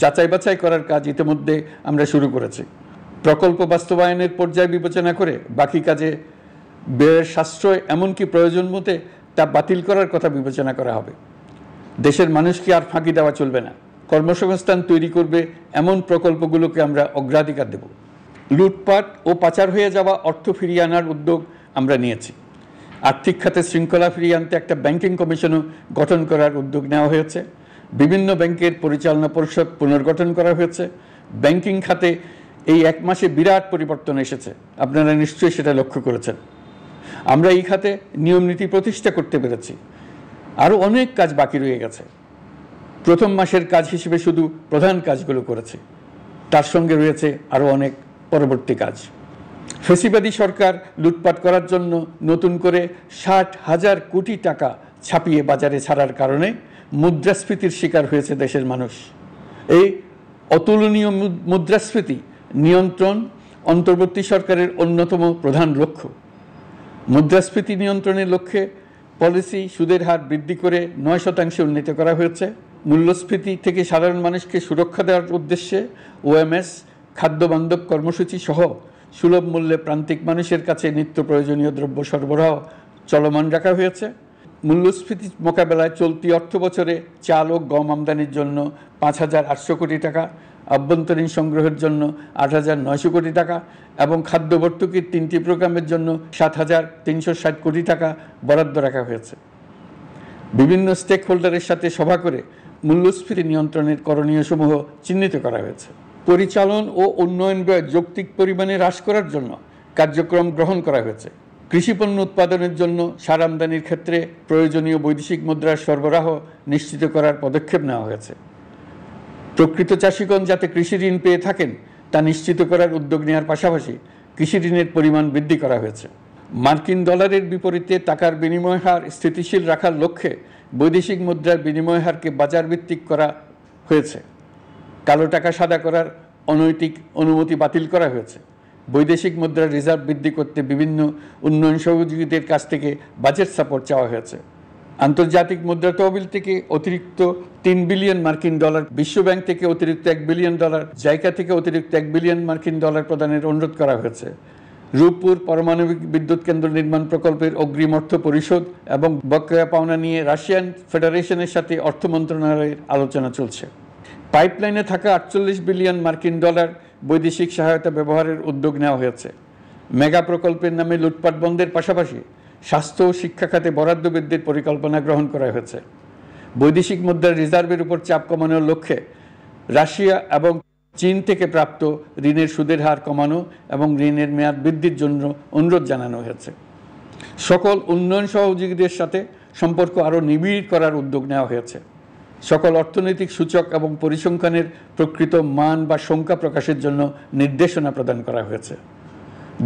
যাচাই বাছাই করার কাজ ইতিমধ্যে আমরা শুরু করেছি। প্রকল্প বাস্তবায়নের পর্যায় বিবেচনা করে বাকি কাজে ব্যয়ের সাশ্রয় এমনকি প্রয়োজন মতে তা বাতিল করার কথা বিবেচনা করা হবে। দেশের মানুষকে আর ফাঁকি দেওয়া চলবে না। কর্মসংস্থান তৈরি করবে এমন প্রকল্পগুলোকে আমরা অগ্রাধিকার দেব। লুটপাট ও পাচার হয়ে যাওয়া অর্থ ফিরিয়ে আনার উদ্যোগ আমরা নিয়েছি। আর্থিক খাতে শৃঙ্খলা ফিরিয়ে আনতে একটা ব্যাংকিং কমিশনও গঠন করার উদ্যোগ নেওয়া হয়েছে। বিভিন্ন ব্যাংকের পরিচালনা পরিষদ পুনর্গঠন করা হয়েছে। ব্যাংকিং খাতে এই এক মাসে বিরাট পরিবর্তন এসেছে, আপনারা নিশ্চয়ই সেটা লক্ষ্য করেছেন। আমরা এই খাতে নিয়ম নীতি প্রতিষ্ঠা করতে পেরেছি। আরও অনেক কাজ বাকি রয়ে গেছে। প্রথম মাসের কাজ হিসেবে শুধু প্রধান কাজগুলো করেছি, তার সঙ্গে রয়েছে আরও অনেক পরবর্তী কাজ। ফেসিবাদী সরকার লুটপাট করার জন্য নতুন করে 60,000 কোটি টাকা ছাপিয়ে বাজারে ছাড়ার কারণে মুদ্রাস্ফীতির শিকার হয়েছে দেশের মানুষ। এই অতুলনীয় মুদ্রাস্ফীতি নিয়ন্ত্রণ অন্তর্বর্তী সরকারের অন্যতম প্রধান লক্ষ্য। মুদ্রাস্ফীতি নিয়ন্ত্রণের লক্ষ্যে পলিসি সুদের হার বৃদ্ধি করে 9% উন্নীত করা হয়েছে। মূল্যস্ফীতি থেকে সাধারণ মানুষকে সুরক্ষা দেওয়ার উদ্দেশ্যে ওএমএস, খাদ্যবান্ধব কর্মসূচি সহ সুলভ মূল্যে প্রান্তিক মানুষের কাছে নিত্য প্রয়োজনীয় দ্রব্য সরবরাহ চলমান রাখা হয়েছে। মূল্যস্ফীতি মোকাবেলায় চলতি অর্থ বছরে চাল ও গম আমদানির জন্য 5,800 কোটি টাকা, আভ্যন্তরীণ সংগ্রহের জন্য 8,900 কোটি টাকা এবং খাদ্য ভর্তুকির 3টি প্রোগ্রামের জন্য 7,360 কোটি টাকা বরাদ্দ রাখা হয়েছে। বিভিন্ন স্টেক হোল্ডারের সাথে সভা করে মূল্যস্ফীতি নিয়ন্ত্রণের করণীয় সমূহ চিহ্নিত করা হয়েছে। পরিচালন ও উন্নয়ন ব্যয় যৌক্তিক পরিমাণে হ্রাস করার জন্য কার্যক্রম গ্রহণ করা হয়েছে। কৃষিপণ্য উৎপাদনের জন্য সার আমদানির ক্ষেত্রে প্রয়োজনীয় বৈদেশিক মুদ্রার সরবরাহ নিশ্চিত করার পদক্ষেপ নেওয়া হয়েছে। প্রকৃত চাষিগণ যাতে কৃষি ঋণ পেয়ে থাকেন তা নিশ্চিত করার উদ্যোগ নেওয়ার পাশাপাশি কৃষি ঋণের পরিমাণ বৃদ্ধি করা হয়েছে। মার্কিন ডলারের বিপরীতে টাকার বিনিময় হার স্থিতিশীল রাখার লক্ষ্যে বৈদেশিক মুদ্রার বিনিময় হারকে বাজার ভিত্তিক করা হয়েছে। কালো টাকা সাদা করার অনৈতিক অনুমতি বাতিল করা হয়েছে। বৈদেশিক মুদ্রার রিজার্ভ বৃদ্ধি করতে বিভিন্ন উন্নয়ন সহযোগীদের কাছ থেকে বাজেট সাপোর্ট চাওয়া হয়েছে। আন্তর্জাতিক মুদ্রা তহবিল থেকে অতিরিক্ত 3 বিলিয়ন মার্কিন ডলার, বিশ্বব্যাংক থেকে অতিরিক্ত 1 বিলিয়ন ডলার, জাইকা থেকে অতিরিক্ত 1 বিলিয়ন মার্কিন ডলার প্রদানের অনুরোধ করা হয়েছে। রূপপুর পারমাণবিক বিদ্যুৎ কেন্দ্র নির্মাণ প্রকল্পের অগ্রিম অর্থ পরিশোধ এবং বকেয়া পাওনা নিয়ে রাশিয়ান ফেডারেশনের সাথে অর্থ মন্ত্রণালয়ের আলোচনা চলছে। পাইপলাইনে থাকা 48 বিলিয়ন মার্কিন ডলার বৈদেশিক সহায়তা ব্যবহারের উদ্যোগ নেওয়া হয়েছে। মেগা প্রকল্পের নামে লুটপাট বন্ধের পাশাপাশি স্বাস্থ্য ও শিক্ষা খাতে বরাদ্দ বৃদ্ধির পরিকল্পনা গ্রহণ করা হয়েছে। বৈদেশিক মুদ্রার রিজার্ভের উপর চাপ কমানোর লক্ষ্যে রাশিয়া এবং চীন থেকে প্রাপ্ত ঋণের সুদের হার কমানো এবং ঋণের মেয়াদ বৃদ্ধির জন্য অনুরোধ জানানো হয়েছে। সকল উন্নয়ন সহযোগীদের সাথে সম্পর্ক আরও নিবিড় করার উদ্যোগ নেওয়া হয়েছে। সকল অর্থনৈতিক সূচক এবং পরিসংখ্যানের প্রকৃত মান বা সংখ্যা প্রকাশের জন্য নির্দেশনা প্রদান করা হয়েছে।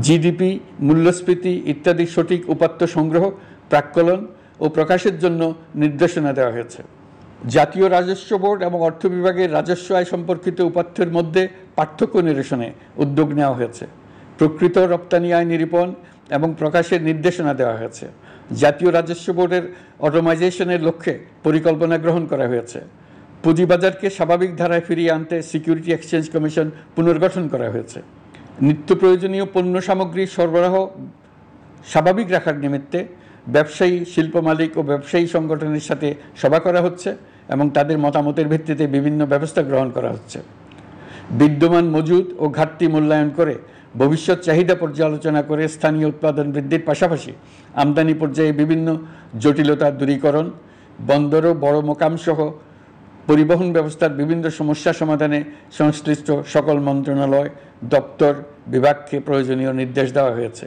জিডিপি, মূল্যস্ফীতি ইত্যাদি সঠিক উপাত্ত সংগ্রহ, প্রাক্কলন ও প্রকাশের জন্য নির্দেশনা দেওয়া হয়েছে। জাতীয় রাজস্ব বোর্ড এবং অর্থ বিভাগের রাজস্ব আয় সম্পর্কিত উপাত্তের মধ্যে পার্থক্য নিরসনে উদ্যোগ নেওয়া হয়েছে। প্রকৃত রপ্তানি আয় নিরূপণ এবং প্রকাশের নির্দেশনা দেওয়া হয়েছে। জাতীয় রাজস্ব বোর্ডের অটোমাইজেশনের লক্ষ্যে পরিকল্পনা গ্রহণ করা হয়েছে। পুঁজিবাজারকে স্বাভাবিক ধারায় ফিরিয়ে আনতে সিকিউরিটি এক্সচেঞ্জ কমিশন পুনর্গঠন করা হয়েছে। নিত্য প্রয়োজনীয় পণ্য সামগ্রীর সরবরাহ স্বাভাবিক রাখার নিমিত্তে ব্যবসায়ী, শিল্প মালিক ও ব্যবসায়ী সংগঠনের সাথে সভা করা হচ্ছে এবং তাদের মতামতের ভিত্তিতে বিভিন্ন ব্যবস্থা গ্রহণ করা হচ্ছে। বিদ্যমান মজুদ ও ঘাটতি মূল্যায়ন করে ভবিষ্যৎ চাহিদা পর্যালোচনা করে স্থানীয় উৎপাদন বৃদ্ধির পাশাপাশি আমদানি পর্যায়ে বিভিন্ন জটিলতা দূরীকরণ, বন্দর ও বড় মোকাম সহ পরিবহন ব্যবস্থার বিভিন্ন সমস্যা সমাধানে সংশ্লিষ্ট সকল মন্ত্রণালয়, দপ্তর, বিভাগকে প্রয়োজনীয় নির্দেশ দেওয়া হয়েছে।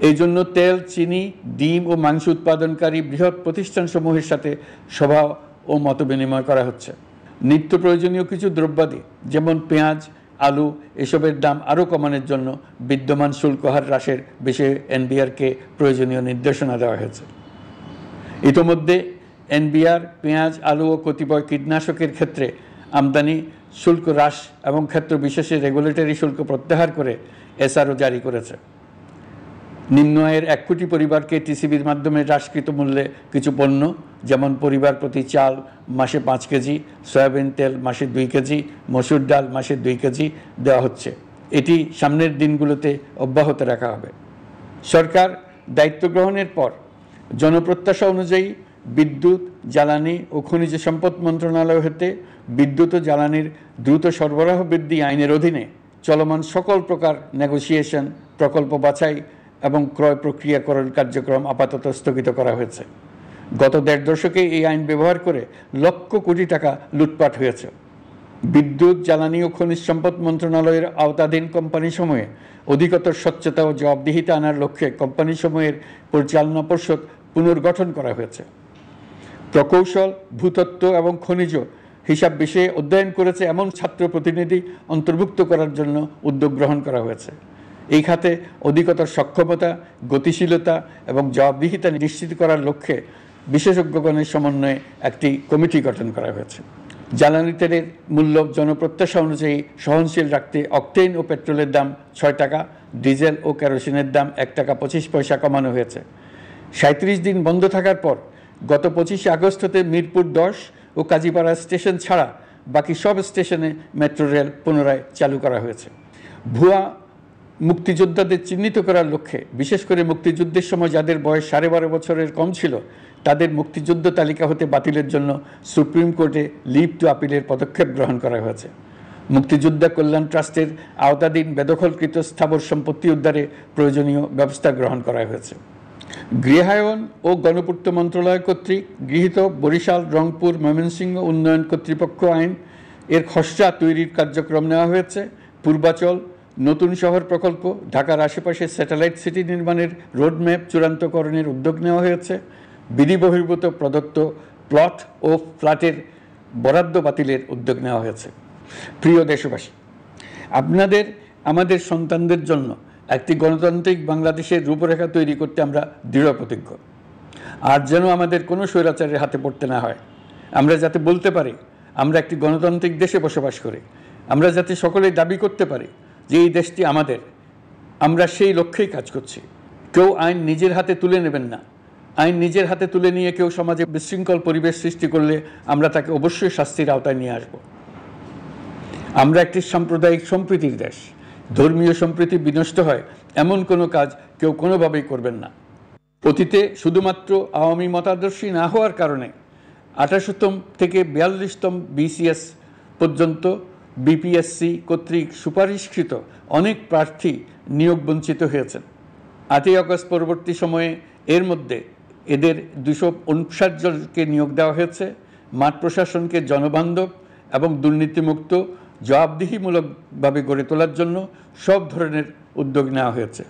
এই জন্য তেল, চিনি, ডিম ও মাংস উৎপাদনকারী বৃহৎ প্রতিষ্ঠানসমূহের সাথে সভা ও মতবিনিময় করা হচ্ছে। নিত্য প্রয়োজনীয় কিছু দ্রব্যাদি যেমন পেঁয়াজ, আলু এসবের দাম আরও কমানোর জন্য বিদ্যমান শুল্ক হার হ্রাসের বিষয়ে এনবিআরকে প্রয়োজনীয় নির্দেশনা দেওয়া হয়েছে। ইতোমধ্যে এনবিআর পেঁয়াজ, আলু ও কতিপয় কীটনাশকের ক্ষেত্রে আমদানি শুল্ক হ্রাস এবং ক্ষেত্র বিশেষে রেগুলেটরি শুল্ক প্রত্যাহার করে এসআরও জারি করেছে। নিম্ন আয়ের 1 কোটি পরিবারকে টিসিবির মাধ্যমে হ্রাসকৃত মূল্যে কিছু পণ্য যেমন পরিবার প্রতি চাল মাসে 5 কেজি, সয়াবিন তেল মাসে 2 কেজি, মসুর ডাল মাসে 2 কেজি দেওয়া হচ্ছে। এটি সামনের দিনগুলোতে অব্যাহত রাখা হবে। সরকার দায়িত্ব গ্রহণের পর জনপ্রত্যাশা অনুযায়ী বিদ্যুৎ, জ্বালানি ও খনিজ সম্পদ মন্ত্রণালয় হতে বিদ্যুৎ ও জ্বালানির দ্রুত সরবরাহ বৃদ্ধি আইনের অধীনে চলমান সকল প্রকার নেগোসিয়েশন, প্রকল্প বাছাই এবং ক্রয় প্রক্রিয়াকরণ কার্যক্রম আপাতত স্থগিত করা হয়েছে। গত 1.5 দশকে এই আইন ব্যবহার করে লক্ষ কোটি টাকা লুটপাট হয়েছে। বিদ্যুৎ, জ্বালানি ও খনিজ সম্পদ মন্ত্রণালয়ের আওতাধীন কোম্পানিসমূহে অধিকতর স্বচ্ছতা ও জবাবদিহিতা আনার লক্ষ্যে কোম্পানিসমূহের পরিচালনা পর্ষদ পুনর্গঠন করা হয়েছে। প্রকৌশল, ভূতত্ত্ব এবং খনিজ হিসাব বিষয়ে অধ্যয়ন করেছে এমন ছাত্র প্রতিনিধি অন্তর্ভুক্ত করার জন্য উদ্যোগ গ্রহণ করা হয়েছে। এই খাতে অধিকতর সক্ষমতা, গতিশীলতা এবং জবাবদিহিতা নিশ্চিত করার লক্ষ্যে বিশেষজ্ঞগণের সমন্বয়ে একটি কমিটি গঠন করা হয়েছে। জ্বালানি তেলের মূল্য জনপ্রত্যাশা অনুযায়ী সহনশীল রাখতে অকটেন ও পেট্রোলের দাম 6 টাকা, ডিজেল ও কেরোসিনের দাম 1 টাকা 25 পয়সা কমানো হয়েছে। 37 দিন বন্ধ থাকার পর গত 25 আগস্ট হতে মিরপুর 10 ও কাজীপাড়া স্টেশন ছাড়া বাকি সব স্টেশনে মেট্রো রেল পুনরায় চালু করা হয়েছে। ভুয়া মুক্তিযোদ্ধাদের চিহ্নিত করার লক্ষ্যে বিশেষ করে মুক্তিযুদ্ধের সময় যাদের বয়স 12.5 বছরের কম ছিল তাদের মুক্তিযুদ্ধ তালিকা হতে বাতিলের জন্য সুপ্রিম কোর্টে লিভ টু আপিলের পদক্ষেপ গ্রহণ করা হয়েছে। মুক্তিযোদ্ধা কল্যাণ ট্রাস্টের আওতাধীন বেদখলকৃত স্থাবর সম্পত্তি উদ্ধারে প্রয়োজনীয় ব্যবস্থা গ্রহণ করা হয়েছে। গৃহায়ন ও গণপূর্ত মন্ত্রণালয় কর্তৃক গৃহীত বরিশাল, রংপুর, ময়মনসিংহ উন্নয়ন কর্তৃপক্ষ আইন এর খসড়া তৈরির কার্যক্রম নেওয়া হয়েছে। পূর্বাচল, নতুন শহর প্রকল্প, ঢাকার আশেপাশে স্যাটেলাইট সিটি নির্মাণের রোডম্যাপ চূড়ান্তকরণের উদ্যোগ নেওয়া হয়েছে। বিধি বহির্ভূত প্রদত্ত প্লট ও ফ্ল্যাটের বরাদ্দ বাতিলের উদ্যোগ নেওয়া হয়েছে। প্রিয় দেশবাসী, আপনাদের আমাদের সন্তানদের জন্য একটি গণতান্ত্রিক বাংলাদেশের রূপরেখা তৈরি করতে আমরা দৃঢ় প্রতিজ্ঞ। আর যেন আমাদের কোনো স্বৈরাচারের হাতে পড়তে না হয়। আমরা যাতে বলতে পারি আমরা একটি গণতান্ত্রিক দেশে বসবাস করি, আমরা যাতে সকলেই দাবি করতে পারি যে এই দেশটি আমাদের, আমরা সেই লক্ষ্যেই কাজ করছি। কেউ আইন নিজের হাতে তুলে নেবেন না। আইন নিজের হাতে তুলে নিয়ে কেউ সমাজে বিশৃঙ্খল পরিবেশ সৃষ্টি করলে আমরা তাকে অবশ্যই শাস্তির আওতায় নিয়ে আসব। আমরা একটি সাম্প্রদায়িক সম্প্রীতির দেশ। ধর্মীয় সম্প্রীতি বিনষ্ট হয় এমন কোনো কাজ কেউ কোনোভাবেই করবেন না। অতীতে শুধুমাত্র আওয়ামী মতাদর্শী না হওয়ার কারণে 28তম থেকে 42তম বিসিএস পর্যন্ত বিপিএসসি কর্তৃক সুপারিশকৃত অনেক প্রার্থী নিয়োগ বঞ্চিত হয়েছেন। 8ই আগস্ট পরবর্তী সময়ে এর মধ্যে এদের 259 জনকে নিয়োগ দেওয়া হয়েছে। মাঠ প্রশাসনকে জনবান্ধব এবং দুর্নীতিমুক্ত জবাবদিহিমূলকভাবে গড়ে তোলার জন্য সব ধরনের উদ্যোগ নেওয়া হয়েছে।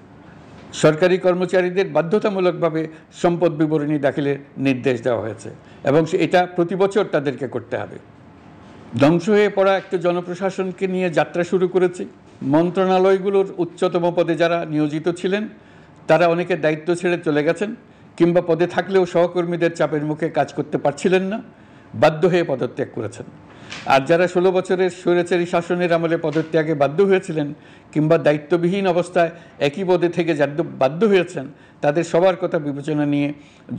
সরকারি কর্মচারীদের বাধ্যতামূলকভাবে সম্পদ বিবরণী দাখিলের নির্দেশ দেওয়া হয়েছে এবং এটা প্রতি বছর তাদেরকে করতে হবে। ধ্বংস হয়ে পড়া একটা জনপ্রশাসনকে নিয়ে যাত্রা শুরু করেছি। মন্ত্রণালয়গুলোর উচ্চতম পদে যারা নিয়োজিত ছিলেন তারা অনেকে দায়িত্ব ছেড়ে চলে গেছেন কিংবা পদে থাকলেও সহকর্মীদের চাপের মুখে কাজ করতে পারছিলেন না, বাধ্য হয়ে পদত্যাগ করেছেন। আর যারা 16 বছরের স্বৈরাচারী শাসনের আমলে পদত্যাগে বাধ্য হয়েছিলেন কিংবা দায়িত্ববিহীন অবস্থায় একই পদে থেকে বাধ্য হয়েছেন তাদের সবার কথা বিবেচনা নিয়ে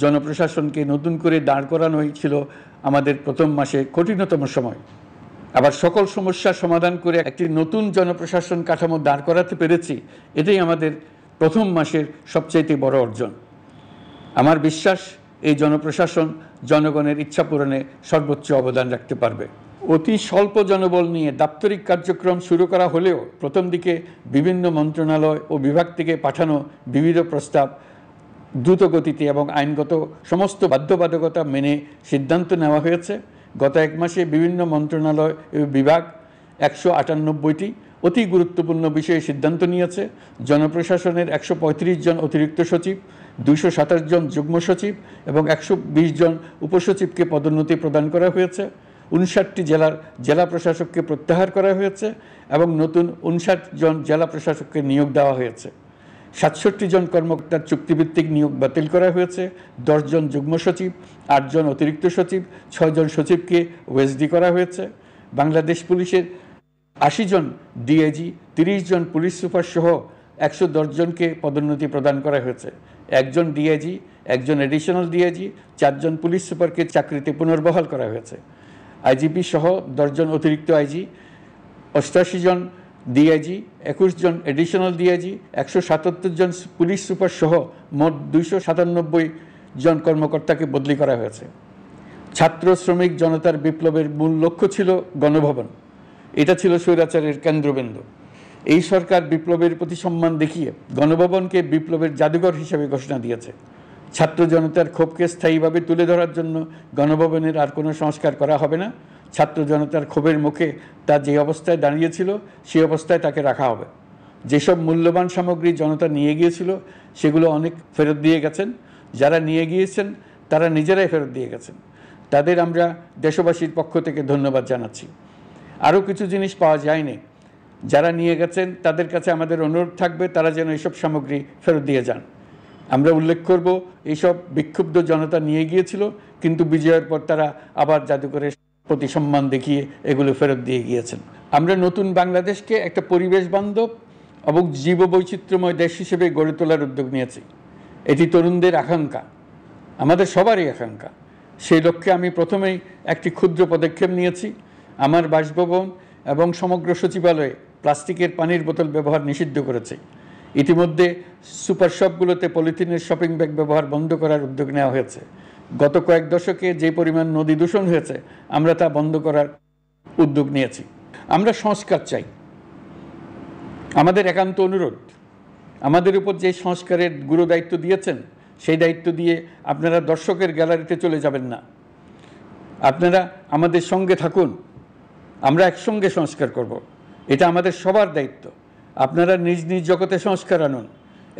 জনপ্রশাসনকে নতুন করে দাঁড় করানোই ছিল আমাদের প্রথম মাসে কঠিনতম সময়। আবার সকল সমস্যার সমাধান করে একটি নতুন জনপ্রশাসন কাঠামো দাঁড় করাতে পেরেছি, এটাই আমাদের প্রথম মাসের সবচাইতে বড় অর্জন। আমার বিশ্বাস এই জনপ্রশাসন জনগণের ইচ্ছা পূরণে সর্বোচ্চ অবদান রাখতে পারবে। অতি স্বল্প জনবল নিয়ে দাপ্তরিক কার্যক্রম শুরু করা হলেও প্রথম দিকে বিভিন্ন মন্ত্রণালয় ও বিভাগ থেকে পাঠানো বিবিধ প্রস্তাব দ্রুত গতিতে এবং আইনগত সমস্ত বাধ্যবাধকতা মেনে সিদ্ধান্ত নেওয়া হয়েছে। গত এক মাসে বিভিন্ন মন্ত্রণালয় ও বিভাগ 198টি অতি গুরুত্বপূর্ণ বিষয়ে সিদ্ধান্ত নিয়েছে। জনপ্রশাসনের 135 জন অতিরিক্ত সচিব, 227 জন যুগ্ম সচিব এবং 120 জন উপসচিবকে পদোন্নতি প্রদান করা হয়েছে। 59টি জেলা প্রশাসককে প্রত্যাহার করা হয়েছে এবং নতুন 59 জন জেলা প্রশাসককে নিয়োগ দেওয়া হয়েছে। 67 জন কর্মকর্তার চুক্তিভিত্তিক নিয়োগ বাতিল করা হয়েছে। 10 জন যুগ্ম সচিব, 8 জন অতিরিক্ত সচিব, 6 জন সচিবকে ওএসডি করা হয়েছে। বাংলাদেশ পুলিশের 80 জন ডিআইজি, 30 জন পুলিশ সুপার সহ 110 জনকে পদোন্নতি প্রদান করা হয়েছে। 1 জন ডিআইজি, 1 জন এডিশনাল ডিআইজি, 4 জন পুলিশ সুপারকে চাকরিতে পুনর্বহাল করা হয়েছে। আইজিপি সহ 10 জন অতিরিক্ত আইজি, 88 জন ডিআইজি, 21 জন এডিশনাল ডিআইজি, 177 জন পুলিশ সুপার সহ মোট 297 জন কর্মকর্তাকে বদলি করা হয়েছে। ছাত্র শ্রমিক জনতার বিপ্লবের মূল লক্ষ্য ছিল গণভবন। এটা ছিল স্বৈরাচারের কেন্দ্রবিন্দু। এই সরকার বিপ্লবের প্রতি সম্মান দেখিয়ে গণভবনকে বিপ্লবের জাদুঘর হিসেবে ঘোষণা দিয়েছে। ছাত্র জনতার ক্ষোভকে স্থায়ীভাবে তুলে ধরার জন্য গণভবনের আর কোনো সংস্কার করা হবে না। ছাত্র জনতার ক্ষোভের মুখে তা যে অবস্থায় দাঁড়িয়েছিল সেই অবস্থায় তাকে রাখা হবে। যেসব মূল্যবান সামগ্রী জনতা নিয়ে গিয়েছিল সেগুলো অনেক ফেরত দিয়ে গেছেন। যারা নিয়ে গিয়েছেন তারা নিজেরাই ফেরত দিয়ে গেছেন। তাদের আমরা দেশবাসীর পক্ষ থেকে ধন্যবাদ জানাচ্ছি। আরও কিছু জিনিস পাওয়া যায়নি। যারা নিয়ে গেছেন তাদের কাছে আমাদের অনুরোধ থাকবে তারা যেন এইসব সামগ্রী ফেরত দিয়ে যান। আমরা উল্লেখ করব এইসব বিক্ষুব্ধ জনতা নিয়ে গিয়েছিল, কিন্তু বিজয়ের পর তারা আবার জাদুঘরের প্রতি সম্মান দেখিয়ে এগুলো ফেরত দিয়ে গিয়েছেন। আমরা নতুন বাংলাদেশকে একটা পরিবেশ বান্ধব এবং জীববৈচিত্র্যময় দেশ হিসেবে গড়ে তোলার উদ্যোগ নিয়েছি। এটি তরুণদের আকাঙ্ক্ষা, আমাদের সবারই আকাঙ্ক্ষা। সেই লক্ষ্যে আমি প্রথমেই একটি ক্ষুদ্র পদক্ষেপ নিয়েছি। আমার বাসভবন এবং সমগ্র সচিবালয়ে প্লাস্টিকের পানির বোতল ব্যবহার নিষিদ্ধ করেছে। ইতিমধ্যে সুপার শপগুলোতে পলিথিনের শপিং ব্যাগ ব্যবহার বন্ধ করার উদ্যোগ নেওয়া হয়েছে। গত কয়েক দশকে যে পরিমাণ নদী দূষণ হয়েছে আমরা তা বন্ধ করার উদ্যোগ নিয়েছি। আমরা সংস্কার চাই। আমাদের একান্ত অনুরোধ, আমাদের উপর যে সংস্কারের গুরু দায়িত্ব দিয়েছেন সেই দায়িত্ব দিয়ে আপনারা দর্শকের গ্যালারিতে চলে যাবেন না। আপনারা আমাদের সঙ্গে থাকুন, আমরা একসঙ্গে সংস্কার করব। এটা আমাদের সবার দায়িত্ব। আপনারা নিজ নিজ জগতে সংস্কার আনুন।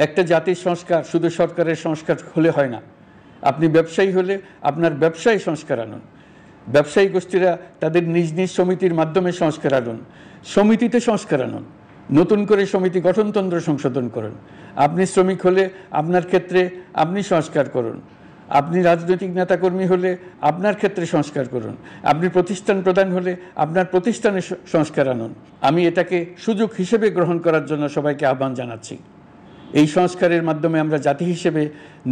একটা জাতির সংস্কার শুধু সরকারের সংস্কার হলে হয় না। আপনি ব্যবসায়ী হলে আপনার ব্যবসায় সংস্কার আনুন। ব্যবসায়ী গোষ্ঠীরা তাদের নিজ নিজ সমিতির মাধ্যমে সংস্কার আনুন। সমিতিতে সংস্কার আনুন। নতুন করে সমিতি গঠনতন্ত্র সংশোধন করুন। আপনি শ্রমিক হলে আপনার ক্ষেত্রে আপনি সংস্কার করুন। আপনি রাজনৈতিক নেতাকর্মী হলে আপনার ক্ষেত্রে সংস্কার করুন। আপনি প্রতিষ্ঠান প্রধান হলে আপনার প্রতিষ্ঠানে সংস্কার আনুন। আমি এটাকে সুযোগ হিসেবে গ্রহণ করার জন্য সবাইকে আহ্বান জানাচ্ছি। এই সংস্কারের মাধ্যমে আমরা জাতি হিসেবে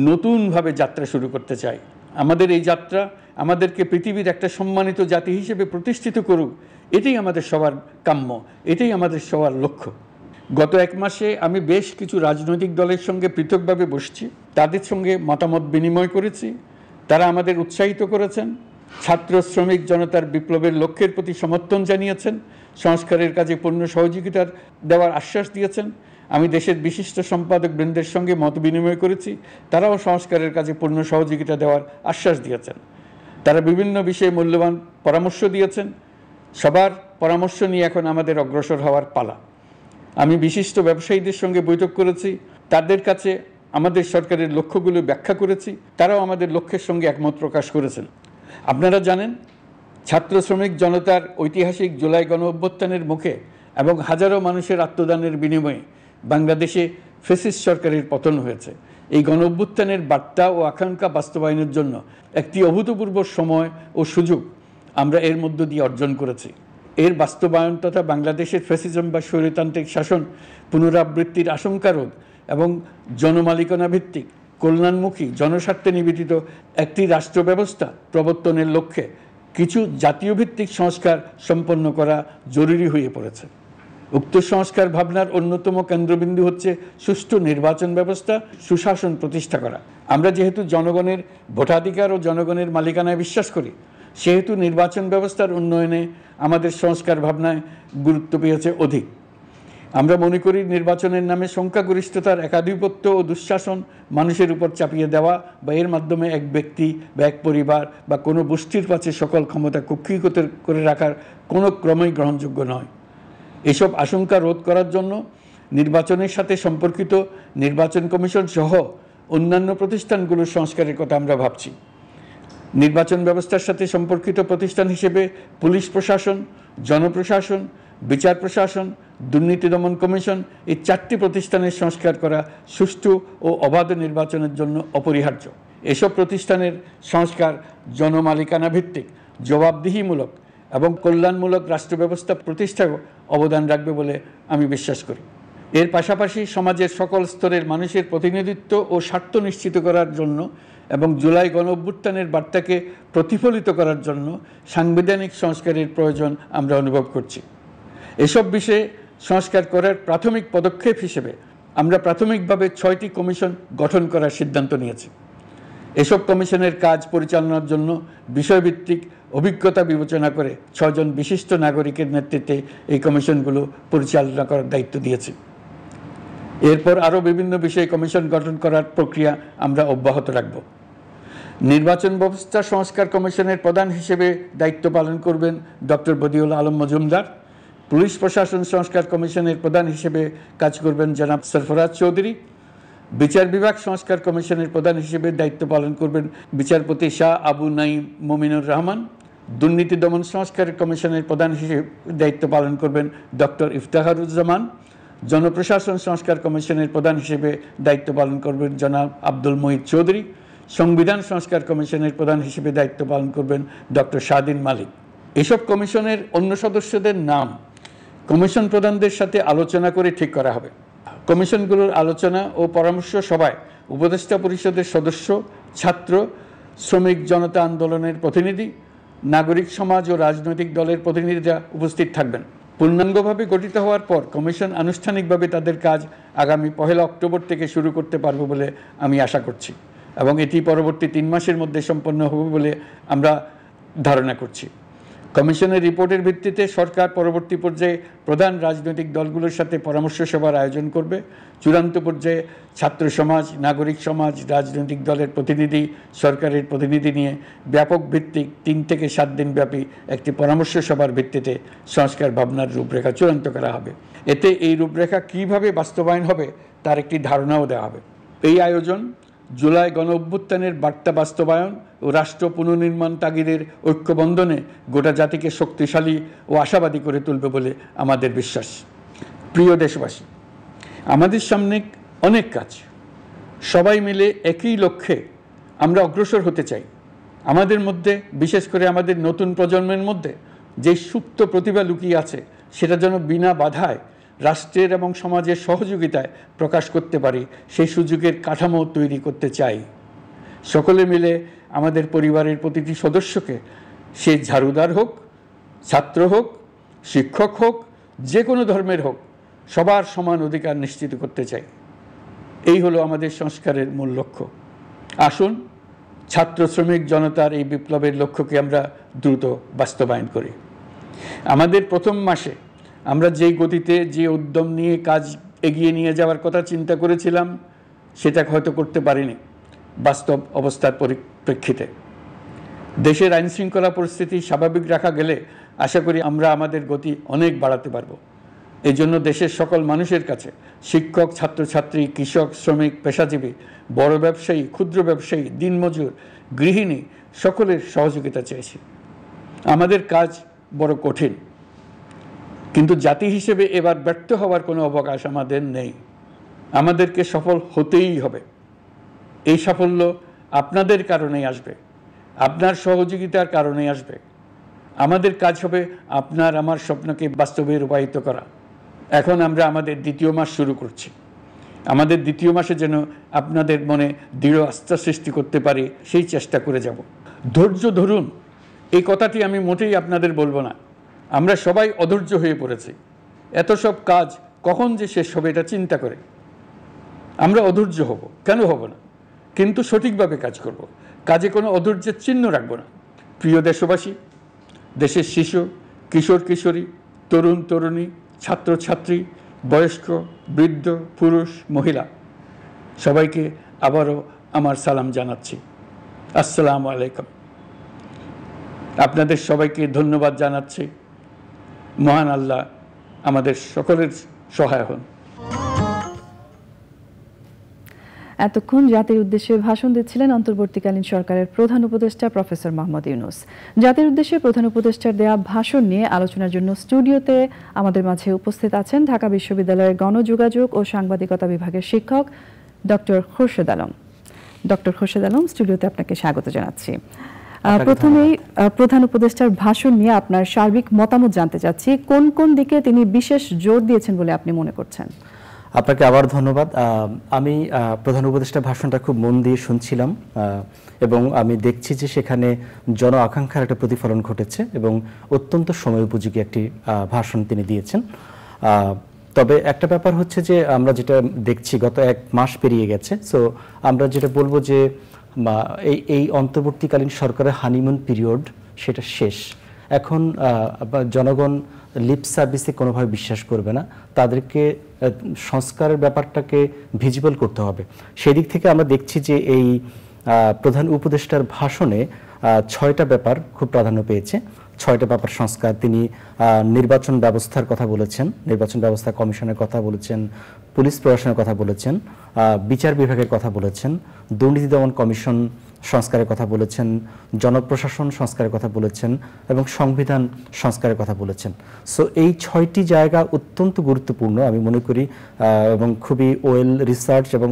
নতুনভাবে যাত্রা শুরু করতে চাই। আমাদের এই যাত্রা আমাদেরকে পৃথিবীর একটা সম্মানিত জাতি হিসেবে প্রতিষ্ঠিত করুক, এটাই আমাদের সবার কাম্য, এটাই আমাদের সবার লক্ষ্য। গত এক মাসে আমি বেশ কিছু রাজনৈতিক দলের সঙ্গে পৃথকভাবে বসছি, তাদের সঙ্গে মতামত বিনিময় করেছি। তারা আমাদের উৎসাহিত করেছেন, ছাত্র শ্রমিক জনতার বিপ্লবের লক্ষ্যের প্রতি সমর্থন জানিয়েছেন, সংস্কারের কাজে পূর্ণ সহযোগিতার দেওয়ার আশ্বাস দিয়েছেন। আমি দেশের বিশিষ্ট সম্পাদক বৃন্দের সঙ্গে মত বিনিময় করেছি, তারাও সংস্কারের কাজে পূর্ণ সহযোগিতা দেওয়ার আশ্বাস দিয়েছেন। তারা বিভিন্ন বিষয়ে মূল্যবান পরামর্শ দিয়েছেন। সবার পরামর্শ নিয়ে এখন আমাদের অগ্রসর হওয়ার পালা। আমি বিশিষ্ট ব্যবসায়ীদের সঙ্গে বৈঠক করেছি, তাদের কাছে আমাদের সরকারের লক্ষ্যগুলো ব্যাখ্যা করেছি, তারাও আমাদের লক্ষ্যের সঙ্গে একমত প্রকাশ করেছেন। আপনারা জানেন, ছাত্র শ্রমিক জনতার ঐতিহাসিক জুলাই গণ অভ্যুত্থানের মুখে এবং হাজারো মানুষের আত্মদানের বিনিময়ে বাংলাদেশে ফ্যাসিস্ট সরকারের পতন হয়েছে। এই গণ অভ্যুত্থানের বার্তা ও আকাঙ্ক্ষা বাস্তবায়নের জন্য একটি অভূতপূর্ব সময় ও সুযোগ আমরা এর মধ্য দিয়ে অর্জন করেছি। এর বাস্তবায়ন তথা বাংলাদেশের ফ্যাসিজম বা স্বৈরতান্ত্রিক শাসন পুনরাবৃত্তির আশঙ্কা রোধ এবং জনমালিকানা ভিত্তিক কল্যাণমুখী জনস্বার্থে নিবেদিত একটি রাষ্ট্র ব্যবস্থা প্রবর্তনের লক্ষ্যে কিছু জাতীয় ভিত্তিক সংস্কার সম্পন্ন করা জরুরি হয়ে পড়েছে। উক্ত সংস্কার ভাবনার অন্যতম কেন্দ্রবিন্দু হচ্ছে সুষ্ঠু নির্বাচন ব্যবস্থা, সুশাসন প্রতিষ্ঠা করা। আমরা যেহেতু জনগণের ভোটাধিকার ও জনগণের মালিকানায় বিশ্বাস করি, সেহেতু নির্বাচন ব্যবস্থার উন্নয়নে আমাদের সংস্কার ভাবনায় গুরুত্ব পেয়েছে অধিক। আমরা মনে করি নির্বাচনের নামে সংখ্যাগরিষ্ঠতার একাধিপত্য ও দুঃশাসন মানুষের উপর চাপিয়ে দেওয়া বা এর মাধ্যমে এক ব্যক্তি বা এক পরিবার বা কোনো গোষ্ঠীর কাছে সকল ক্ষমতা কুক্ষিগত করে রাখার কোনো ক্রমেই গ্রহণযোগ্য নয়। এসব আশঙ্কা রোধ করার জন্য নির্বাচনের সাথে সম্পর্কিত নির্বাচন কমিশন সহ অন্যান্য প্রতিষ্ঠানগুলোর সংস্কারের কথা আমরা ভাবছি। নির্বাচন ব্যবস্থার সাথে সম্পর্কিত প্রতিষ্ঠান হিসেবে পুলিশ প্রশাসন, জনপ্রশাসন, বিচার প্রশাসন, দুর্নীতি দমন কমিশন এই 4টি প্রতিষ্ঠানের সংস্কার করা সুষ্ঠু ও অবাধ নির্বাচনের জন্য অপরিহার্য। এসব প্রতিষ্ঠানের সংস্কার জনমালিকানা ভিত্তিক, জবাবদিহিমূলক এবং কল্যাণমূলক রাষ্ট্র ব্যবস্থা প্রতিষ্ঠায় অবদান রাখবে বলে আমি বিশ্বাস করি। এর পাশাপাশি সমাজের সকল স্তরের মানুষের প্রতিনিধিত্ব ও স্বার্থ নিশ্চিত করার জন্য এবং জুলাই গণঅভ্যুত্থানের বার্তাকে প্রতিফলিত করার জন্য সাংবিধানিক সংস্কারের প্রয়োজন আমরা অনুভব করছি। এসব বিষয়ে সংস্কার করার প্রাথমিক পদক্ষেপ হিসেবে আমরা প্রাথমিকভাবে 6টি কমিশন গঠন করার সিদ্ধান্ত নিয়েছি। এসব কমিশনের কাজ পরিচালনার জন্য বিষয়ভিত্তিক অভিজ্ঞতা বিবেচনা করে 6 জন বিশিষ্ট নাগরিকের নেতৃত্বে এই কমিশনগুলো পরিচালনা করার দায়িত্ব দিয়েছি। এরপর আরও বিভিন্ন বিষয়ে কমিশন গঠন করার প্রক্রিয়া আমরা অব্যাহত রাখব। নির্বাচন ব্যবস্থা সংস্কার কমিশনের প্রধান হিসেবে দায়িত্ব পালন করবেন ডক্টর বদিউল আলম মজুমদার। পুলিশ প্রশাসন সংস্কার কমিশনের প্রধান হিসেবে কাজ করবেন জনাব সরফরাজ চৌধুরী। বিচার বিভাগ সংস্কার কমিশনের প্রধান হিসেবে দায়িত্ব পালন করবেন বিচারপতি শাহ আবু নাঈম মুমিনুর রহমান। দুর্নীতি দমন সংস্কার কমিশনের প্রধান হিসেবে দায়িত্ব পালন করবেন ডক্টর ইফতেখারুজ্জামান। জনপ্রশাসন সংস্কার কমিশনের প্রধান হিসেবে দায়িত্ব পালন করবেন জনাব আব্দুল মুহিত চৌধুরী। সংবিধান সংস্কার কমিশনের প্রধান হিসেবে দায়িত্ব পালন করবেন ডক্টর শাহদিন মালিক। এসব কমিশনের অন্য সদস্যদের নাম কমিশন প্রধানদের সাথে আলোচনা করে ঠিক করা হবে। কমিশনগুলোর আলোচনা ও পরামর্শ সভায় উপদেষ্টা পরিষদের সদস্য, ছাত্র, শ্রমিক জনতা আন্দোলনের প্রতিনিধি, নাগরিক সমাজ ও রাজনৈতিক দলের প্রতিনিধিরা উপস্থিত থাকবেন। পূর্ণাঙ্গভাবে গঠিত হওয়ার পর কমিশন আনুষ্ঠানিকভাবে তাদের কাজ আগামী 1 অক্টোবর থেকে শুরু করতে পারবে বলে আমি আশা করছি এবং এটি পরবর্তী 3 মাসের মধ্যে সম্পন্ন হবে বলে আমরা ধারণা করছি। কমিশনের রিপোর্টের ভিত্তিতে সরকার পরবর্তী পর্যায়ে প্রধান রাজনৈতিক দলগুলোর সাথে পরামর্শ সভার আয়োজন করবে। চূড়ান্ত পর্যায়ে ছাত্র সমাজ, নাগরিক সমাজ, রাজনৈতিক দলের প্রতিনিধি, সরকারের প্রতিনিধি নিয়ে ব্যাপক ভিত্তিক 3 থেকে 7 দিন ব্যাপী একটি পরামর্শ সভার ভিত্তিতে সংস্কার ভাবনার রূপরেখা চূড়ান্ত করা হবে। এতে এই রূপরেখা কীভাবে বাস্তবায়ন হবে তার একটি ধারণাও দেওয়া হবে। এই আয়োজন জুলাই গণঅভ্যুত্থানের বার্তা বাস্তবায়ন ও রাষ্ট্র পুনর্নির্মাণ তাগিদের ঐক্যবন্ধনে গোটা জাতিকে শক্তিশালী ও আশাবাদী করে তুলবে বলে আমাদের বিশ্বাস। প্রিয় দেশবাসী, আমাদের সামনে অনেক কাজ। সবাই মিলে একই লক্ষ্যে আমরা অগ্রসর হতে চাই। আমাদের মধ্যে, বিশেষ করে আমাদের নতুন প্রজন্মের মধ্যে যে সুপ্ত প্রতিভা লুকিয়ে আছে সেটা যেন বিনা বাধায় রাষ্ট্রের এবং সমাজের সহযোগিতায় প্রকাশ করতে পারি, সেই সুযোগের কাঠামো তৈরি করতে চাই। সকলে মিলে আমাদের পরিবারের প্রতিটি সদস্যকে, সে ঝাড়ুদার হোক, ছাত্র হোক, শিক্ষক হোক, যে কোনো ধর্মের হোক, সবার সমান অধিকার নিশ্চিত করতে চাই। এই হলো আমাদের সংস্কারের মূল লক্ষ্য। আসুন ছাত্র শ্রমিক জনতার এই বিপ্লবের লক্ষ্যকে আমরা দ্রুত বাস্তবায়ন করি। আমাদের প্রথম মাসে আমরা যেই গতিতে, যে উদ্যম নিয়ে কাজ এগিয়ে নিয়ে যাওয়ার কথা চিন্তা করেছিলাম সেটা হয়তো করতে পারিনি বাস্তব অবস্থার পরিপ্রেক্ষিতে। দেশের আইনশৃঙ্খলা পরিস্থিতি স্বাভাবিক রাখা গেলে আশা করি আমরা আমাদের গতি অনেক বাড়াতে পারব। এই জন্য দেশের সকল মানুষের কাছে, শিক্ষক, ছাত্রছাত্রী, কৃষক, শ্রমিক, পেশাজীবী, বড় ব্যবসায়ী, ক্ষুদ্র ব্যবসায়ী, দিনমজুর, গৃহিণী, সকলের সহযোগিতা চেয়েছি। আমাদের কাজ বড় কঠিন, কিন্তু জাতি হিসেবে এবার ব্যর্থ হওয়ার কোনো অবকাশ আমাদের নেই। আমাদেরকে সফল হতেই হবে। এই সাফল্য আপনাদের কারণেই আসবে, আপনার সহযোগিতার কারণেই আসবে। আমাদের কাজ হবে আপনার আমার স্বপ্নকে বাস্তবে রূপায়িত করা। এখন আমরা আমাদের 2য় মাস শুরু করছি। আমাদের 2য় মাসে যেন আপনাদের মনে দৃঢ় আস্থা সৃষ্টি করতে পারি, সেই চেষ্টা করে যাব। ধৈর্য ধরুন, এই কথাটি আমি মোটেই আপনাদের বলবো না। আমরা সবাই অধৈর্য হয়ে পড়েছি। এত সব কাজ কখন যে শেষ হবে এটা চিন্তা করে আমরা অধৈর্য হব, কেন হব না, কিন্তু সঠিকভাবে কাজ করব, কাজে কোনো অধৈর্যের চিহ্ন রাখব না। প্রিয় দেশবাসী, দেশের শিশু, কিশোর কিশোরী, তরুণ তরুণী, ছাত্রছাত্রী, বয়স্ক, বৃদ্ধ, পুরুষ, মহিলা সবাইকে আবারও আমার সালাম জানাচ্ছি। আসসালামু আলাইকুম। আপনাদের সবাইকে ধন্যবাদ জানাচ্ছি। মহান আল্লাহ আমাদের সকলের সহায় হন। এতক্ষণ জাতির উদ্দেশ্যে ভাষণ দিচ্ছিলেন অন্তর্বর্তীকালীন সরকারের প্রধান উপদেষ্টা প্রফেসর মোহাম্মদ ইউনূস। জাতির উদ্দেশ্যে প্রধান উপদেষ্টার দেয়া ভাষণ নিয়ে আলোচনার জন্য স্টুডিওতে আমাদের মাঝে উপস্থিত আছেন ঢাকা বিশ্ববিদ্যালয়ের গণযোগাযোগ ও সাংবাদিকতা বিভাগের শিক্ষক ডক্টর খোরশেদ আলম। ডক্টর খোরশেদ আলম, স্টুডিওতে আপনাকে স্বাগত জানাচ্ছি। প্রথমেই প্রধান উপদেষ্টার ভাষণ নিয়ে আপনার সার্বিক মতামত জানতে চাচ্ছি। কোন কোন দিকে তিনি বিশেষ জোর দিয়েছেন বলে আপনি মনে করছেন? আপনাকে আবার ধন্যবাদ। আমি প্রধান উপদেষ্টার ভাষণটা খুব মন দিয়ে শুনছিলাম এবং আমি দেখছি যে সেখানে জন আকাঙ্ক্ষার একটা প্রতিফলন ঘটেছে এবং অত্যন্ত সময় উপযোগী একটি ভাষণ তিনি দিয়েছেন। তবে একটা ব্যাপার হচ্ছে যে আমরা যেটা দেখছি গত 1 মাস পেরিয়ে গেছে, সো আমরা যেটা বলবো যে এই অন্তর্বর্তীকালীন সরকারের হানিমুন পিরিয়ড সেটা শেষ। এখন জনগণ লিপ সার্ভিসে কোনোভাবে বিশ্বাস করবে না, তাদেরকে সংস্কারের ব্যাপারটাকে ভিজিবল করতে হবে। সেই দিক থেকে আমরা দেখছি যে এই প্রধান উপদেষ্টার ভাষণে 6টা ব্যাপার খুব প্রাধান্য পেয়েছে। 6টা ব্যাপার সংস্কার। তিনি নির্বাচন ব্যবস্থার কথা বলেছেন, নির্বাচন ব্যবস্থা কমিশনের কথা বলেছেন, পুলিশ প্রশাসনের কথা বলেছেন, বিচার বিভাগের কথা বলেছেন, দুর্নীতি দমন কমিশন সংস্কারের কথা বলেছেন, জনপ্রশাসন সংস্কারের কথা বলেছেন এবং সংবিধান সংস্কারের কথা বলেছেন। সো এই 6টি জায়গা অত্যন্ত গুরুত্বপূর্ণ আমি মনে করি এবং খুবই ওয়েল রিসার্চ এবং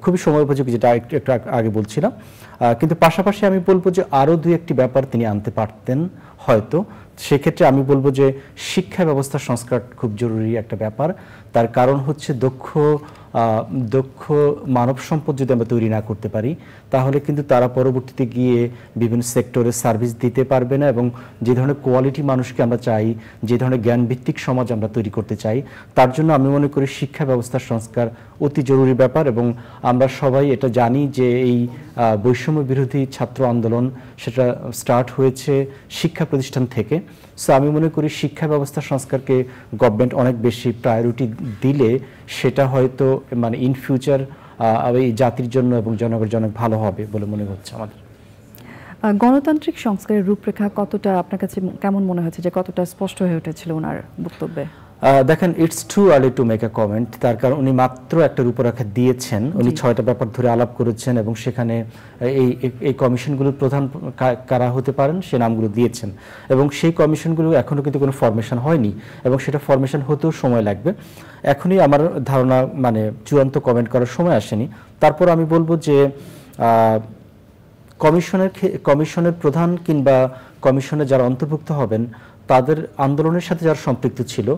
খুবই সময় উপযোগী, যেটা একটু আগে বলছিলাম। কিন্তু পাশাপাশি আমি বলবো যে আরও 2-1টি ব্যাপার তিনি আনতে পারতেন হয়তো। সেক্ষেত্রে আমি বলবো যে শিক্ষা ব্যবস্থার সংস্কার খুব জরুরি একটা ব্যাপার। তার কারণ হচ্ছে দক্ষ মানব সম্পদ যদি আমরা তৈরি না করতে পারি তাহলে কিন্তু তারা পরবর্তীতে গিয়ে বিভিন্ন সেক্টরে সার্ভিস দিতে পারবে না এবং যে ধরনের কোয়ালিটি মানুষকে আমরা চাই, যে ধরনের জ্ঞানভিত্তিক সমাজ আমরা তৈরি করতে চাই, তার জন্য আমি মনে করি শিক্ষা ব্যবস্থার সংস্কার অতি জরুরি ব্যাপার। এবং আমরা সবাই এটা জানি যে এই বৈষম্য বিরোধী ছাত্র আন্দোলন সেটা স্টার্ট হয়েছে শিক্ষা প্রতিষ্ঠান থেকে। সো আমি মনে করি শিক্ষা ব্যবস্থা সংস্কারকে গভর্নমেন্ট অনেক বেশি প্রায়োরিটি দিলে সেটা হয়তো মানে ইন ফিউচার এই জাতির জন্য এবং জনগণের জন্য ভালো হবে বলে মনে হচ্ছে আমাদের। গণতান্ত্রিক সংস্কারের রূপরেখা কতটা আপনার কাছে কেমন মনে হচ্ছে, যে কতটা স্পষ্ট হয়ে উঠেছিল ওনার বক্তব্যে? দেখেন, it's too early to make a comment. তার কারণ উনি মাত্র একটা রূপরেখা দিয়েছেন, উনি 6টা ব্যাপার ধরে আলাপ করেছেন এবং সেখানে এই কমিশনগুলোর প্রধান কারা হতে পারেন সে নামগুলো দিয়েছেন এবং সেই কমিশনগুলো এখনও কিন্তু কোনো ফরমেশন হয়নি এবং সেটা ফরমেশন হতেও সময় লাগবে। এখনই আমার ধারণা মানে চূড়ান্ত কমেন্ট করার সময় আসেনি। তারপর আমি বলবো যে কমিশনের প্রধান কিংবা কমিশনে যারা অন্তর্ভুক্ত হবেন তাদের আন্দোলনের সাথে যারা সম্পৃক্ত ছিল,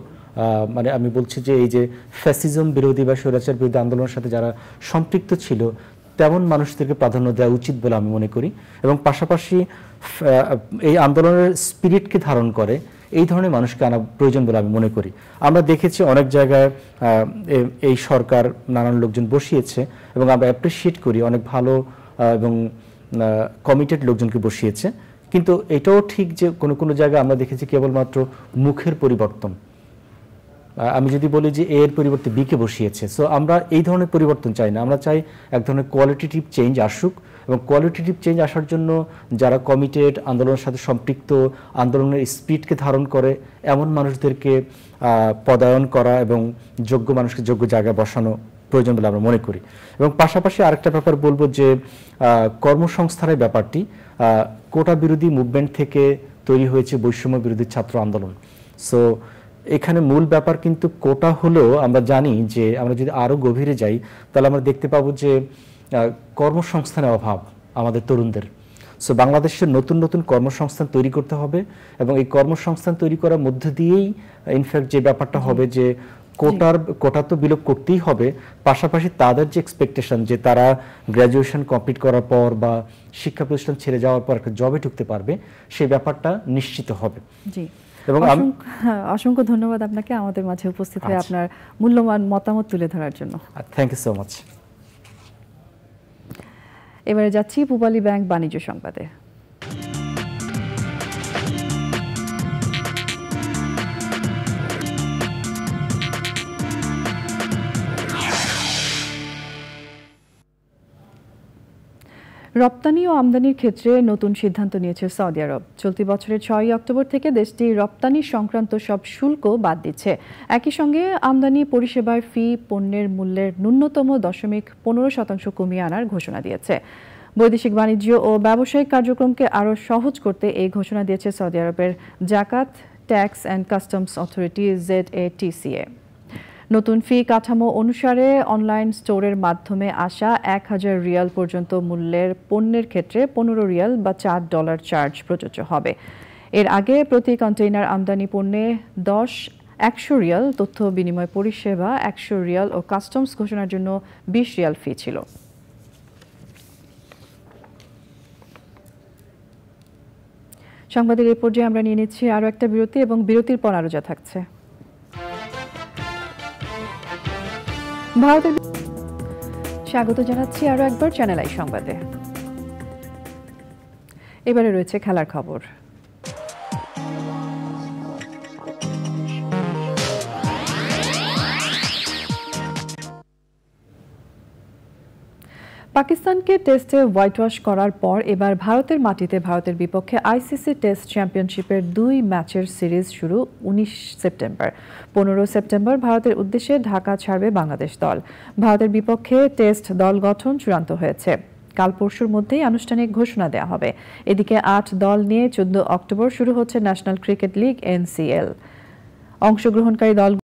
মানে আমি বলছি যে এই যে ফ্যাসিজম বিরোধী বা স্বৈরাচার বিরোধী আন্দোলনের সাথে যারা সম্পৃক্ত ছিল তেমন মানুষদেরকে প্রাধান্য দেওয়া উচিত বলে আমি মনে করি এবং পাশাপাশি এই আন্দোলনের স্পিরিটকে ধারণ করে এই ধরনের মানুষকে আনা প্রয়োজন বলে আমি মনে করি। আমরা দেখেছি অনেক জায়গায় এই সরকার নানান লোকজন বসিয়েছে এবং আমরা অ্যাপ্রিসিয়েট করি, অনেক ভালো এবং কমিটেড লোকজনকে বসিয়েছে, কিন্তু এটাও ঠিক যে কোনো জায়গায় আমরা দেখেছি কেবলমাত্র মুখের পরিবর্তন। আমি যদি বলি যে এর পরিবর্তে বিকে বসিয়েছে, সো আমরা এই ধরনের পরিবর্তন চাই না, আমরা চাই এক ধরনের কোয়ালিটেটিভ চেঞ্জ আসুক এবং কোয়ালিটেটিভ চেঞ্জ আসার জন্য যারা কমিটেড, আন্দোলনের সাথে সম্পৃক্ত, আন্দোলনের স্পিরিটকে ধারণ করে এমন মানুষদেরকে পদায়ন করা এবং যোগ্য মানুষকে যোগ্য জায়গায় বসানো প্রয়োজন বলে আমরা মনে করি। এবং পাশাপাশি আরেকটা ব্যাপার বলবো যে কর্মসংস্থানের ব্যাপারটি কোটা বিরোধী মুভমেন্ট থেকে তৈরি হয়েছে বৈষম্য বিরোধী ছাত্র আন্দোলন। সো এখানে মূল ব্যাপার কিন্তু কোটা হলেও আমরা জানি যে আমরা যদি আরও গভীরে যাই তাহলে আমরা দেখতে পাবো যে কর্মসংস্থানের অভাব আমাদের তরুণদের। সো বাংলাদেশের নতুন নতুন কর্মসংস্থান তৈরি করতে হবে এবং এই কর্মসংস্থান তৈরি করার মধ্য দিয়েই ইনফ্যাক্ট যে ব্যাপারটা হবে যে কোটা তো বিলোপ করতেই হবে, পাশাপাশি তাদের যে এক্সপেকটেশন যে তারা গ্র্যাজুয়েশন কমপ্লিট করার পর বা শিক্ষা প্রতিষ্ঠান ছেড়ে যাওয়ার পর একটা জবে ঢুকতে পারবে সেই ব্যাপারটা নিশ্চিত হবে। জি, এবং অসংখ্য ধন্যবাদ আপনাকে আমাদের মাঝে উপস্থিত হয়ে আপনার মূল্যবান মতামত তুলে ধরার জন্য। Thank you so much. এবারে যাচ্ছি পূবালী ব্যাংক বাণিজ্য সংবাদে। রপ্তানি ও আমদানির ক্ষেত্রে নতুন সিদ্ধান্ত নিয়েছে সৌদি আরব। চলতি বছরের 6 অক্টোবর থেকে দেশটি রপ্তানি সংক্রান্ত সব শুল্ক বাদ দিচ্ছে। একই সঙ্গে আমদানি পরিষেবার ফি পণ্যের মূল্যের ন্যূনতম 0.15% কমিয়ে আনার ঘোষণা দিয়েছে। বৈদেশিক বাণিজ্য ও ব্যবসায়িক কার্যক্রমকে আরও সহজ করতে এই ঘোষণা দিয়েছে সৌদি আরবের জাকাত tax and customs authority ZATCA। নতুন ফি কাঠামো অনুসারে অনলাইন স্টোরের মাধ্যমে আসা 1000 রিয়াল পর্যন্ত মূল্যের পণ্যের ক্ষেত্রে 15 রিয়াল বা $4 চার্জ প্রযোজ্য হবে। এর আগে প্রতি কন্টেইনার আমদানি পণ্যে 100 রিয়াল, তথ্য বিনিময় পরিষেবা 100 রিয়াল ও কাস্টমস ঘোষণার জন্য 20 রিয়াল ফি ছিল। সংবাদের এই পর্যায়ে আমরা নিয়ে নিচ্ছি আরও একটা বিরতি এবং বিরতির পর আরও যা থাকছে। ভারতের স্বাগত জানাচ্ছি আরও একবার চ্যানেল আই সংবাদে। এবারে রয়েছে খেলার খবর। পাকিস্তানকে টেস্টে হোয়াইট ওয়াশ করার পর এবার ভারতের মাটিতে ভারতের বিপক্ষে আইসিসি টেস্ট চ্যাম্পিয়নশিপের 2 ম্যাচের সিরিজ শুরু 19 সেপ্টেম্বর। 15 সেপ্টেম্বর ভারতের উদ্দেশ্যে ঢাকা ছাড়বে বাংলাদেশ দল। ভারতের বিপক্ষে টেস্ট দল গঠন চূড়ান্ত হয়েছে। কাল পরশুর মধ্যেই আনুষ্ঠানিক ঘোষণা দেওয়া হবে। এদিকে 8 দল নিয়ে 14 অক্টোবর শুরু হচ্ছে ন্যাশনাল ক্রিকেট লিগ NCL। অংশগ্রহণকারী দল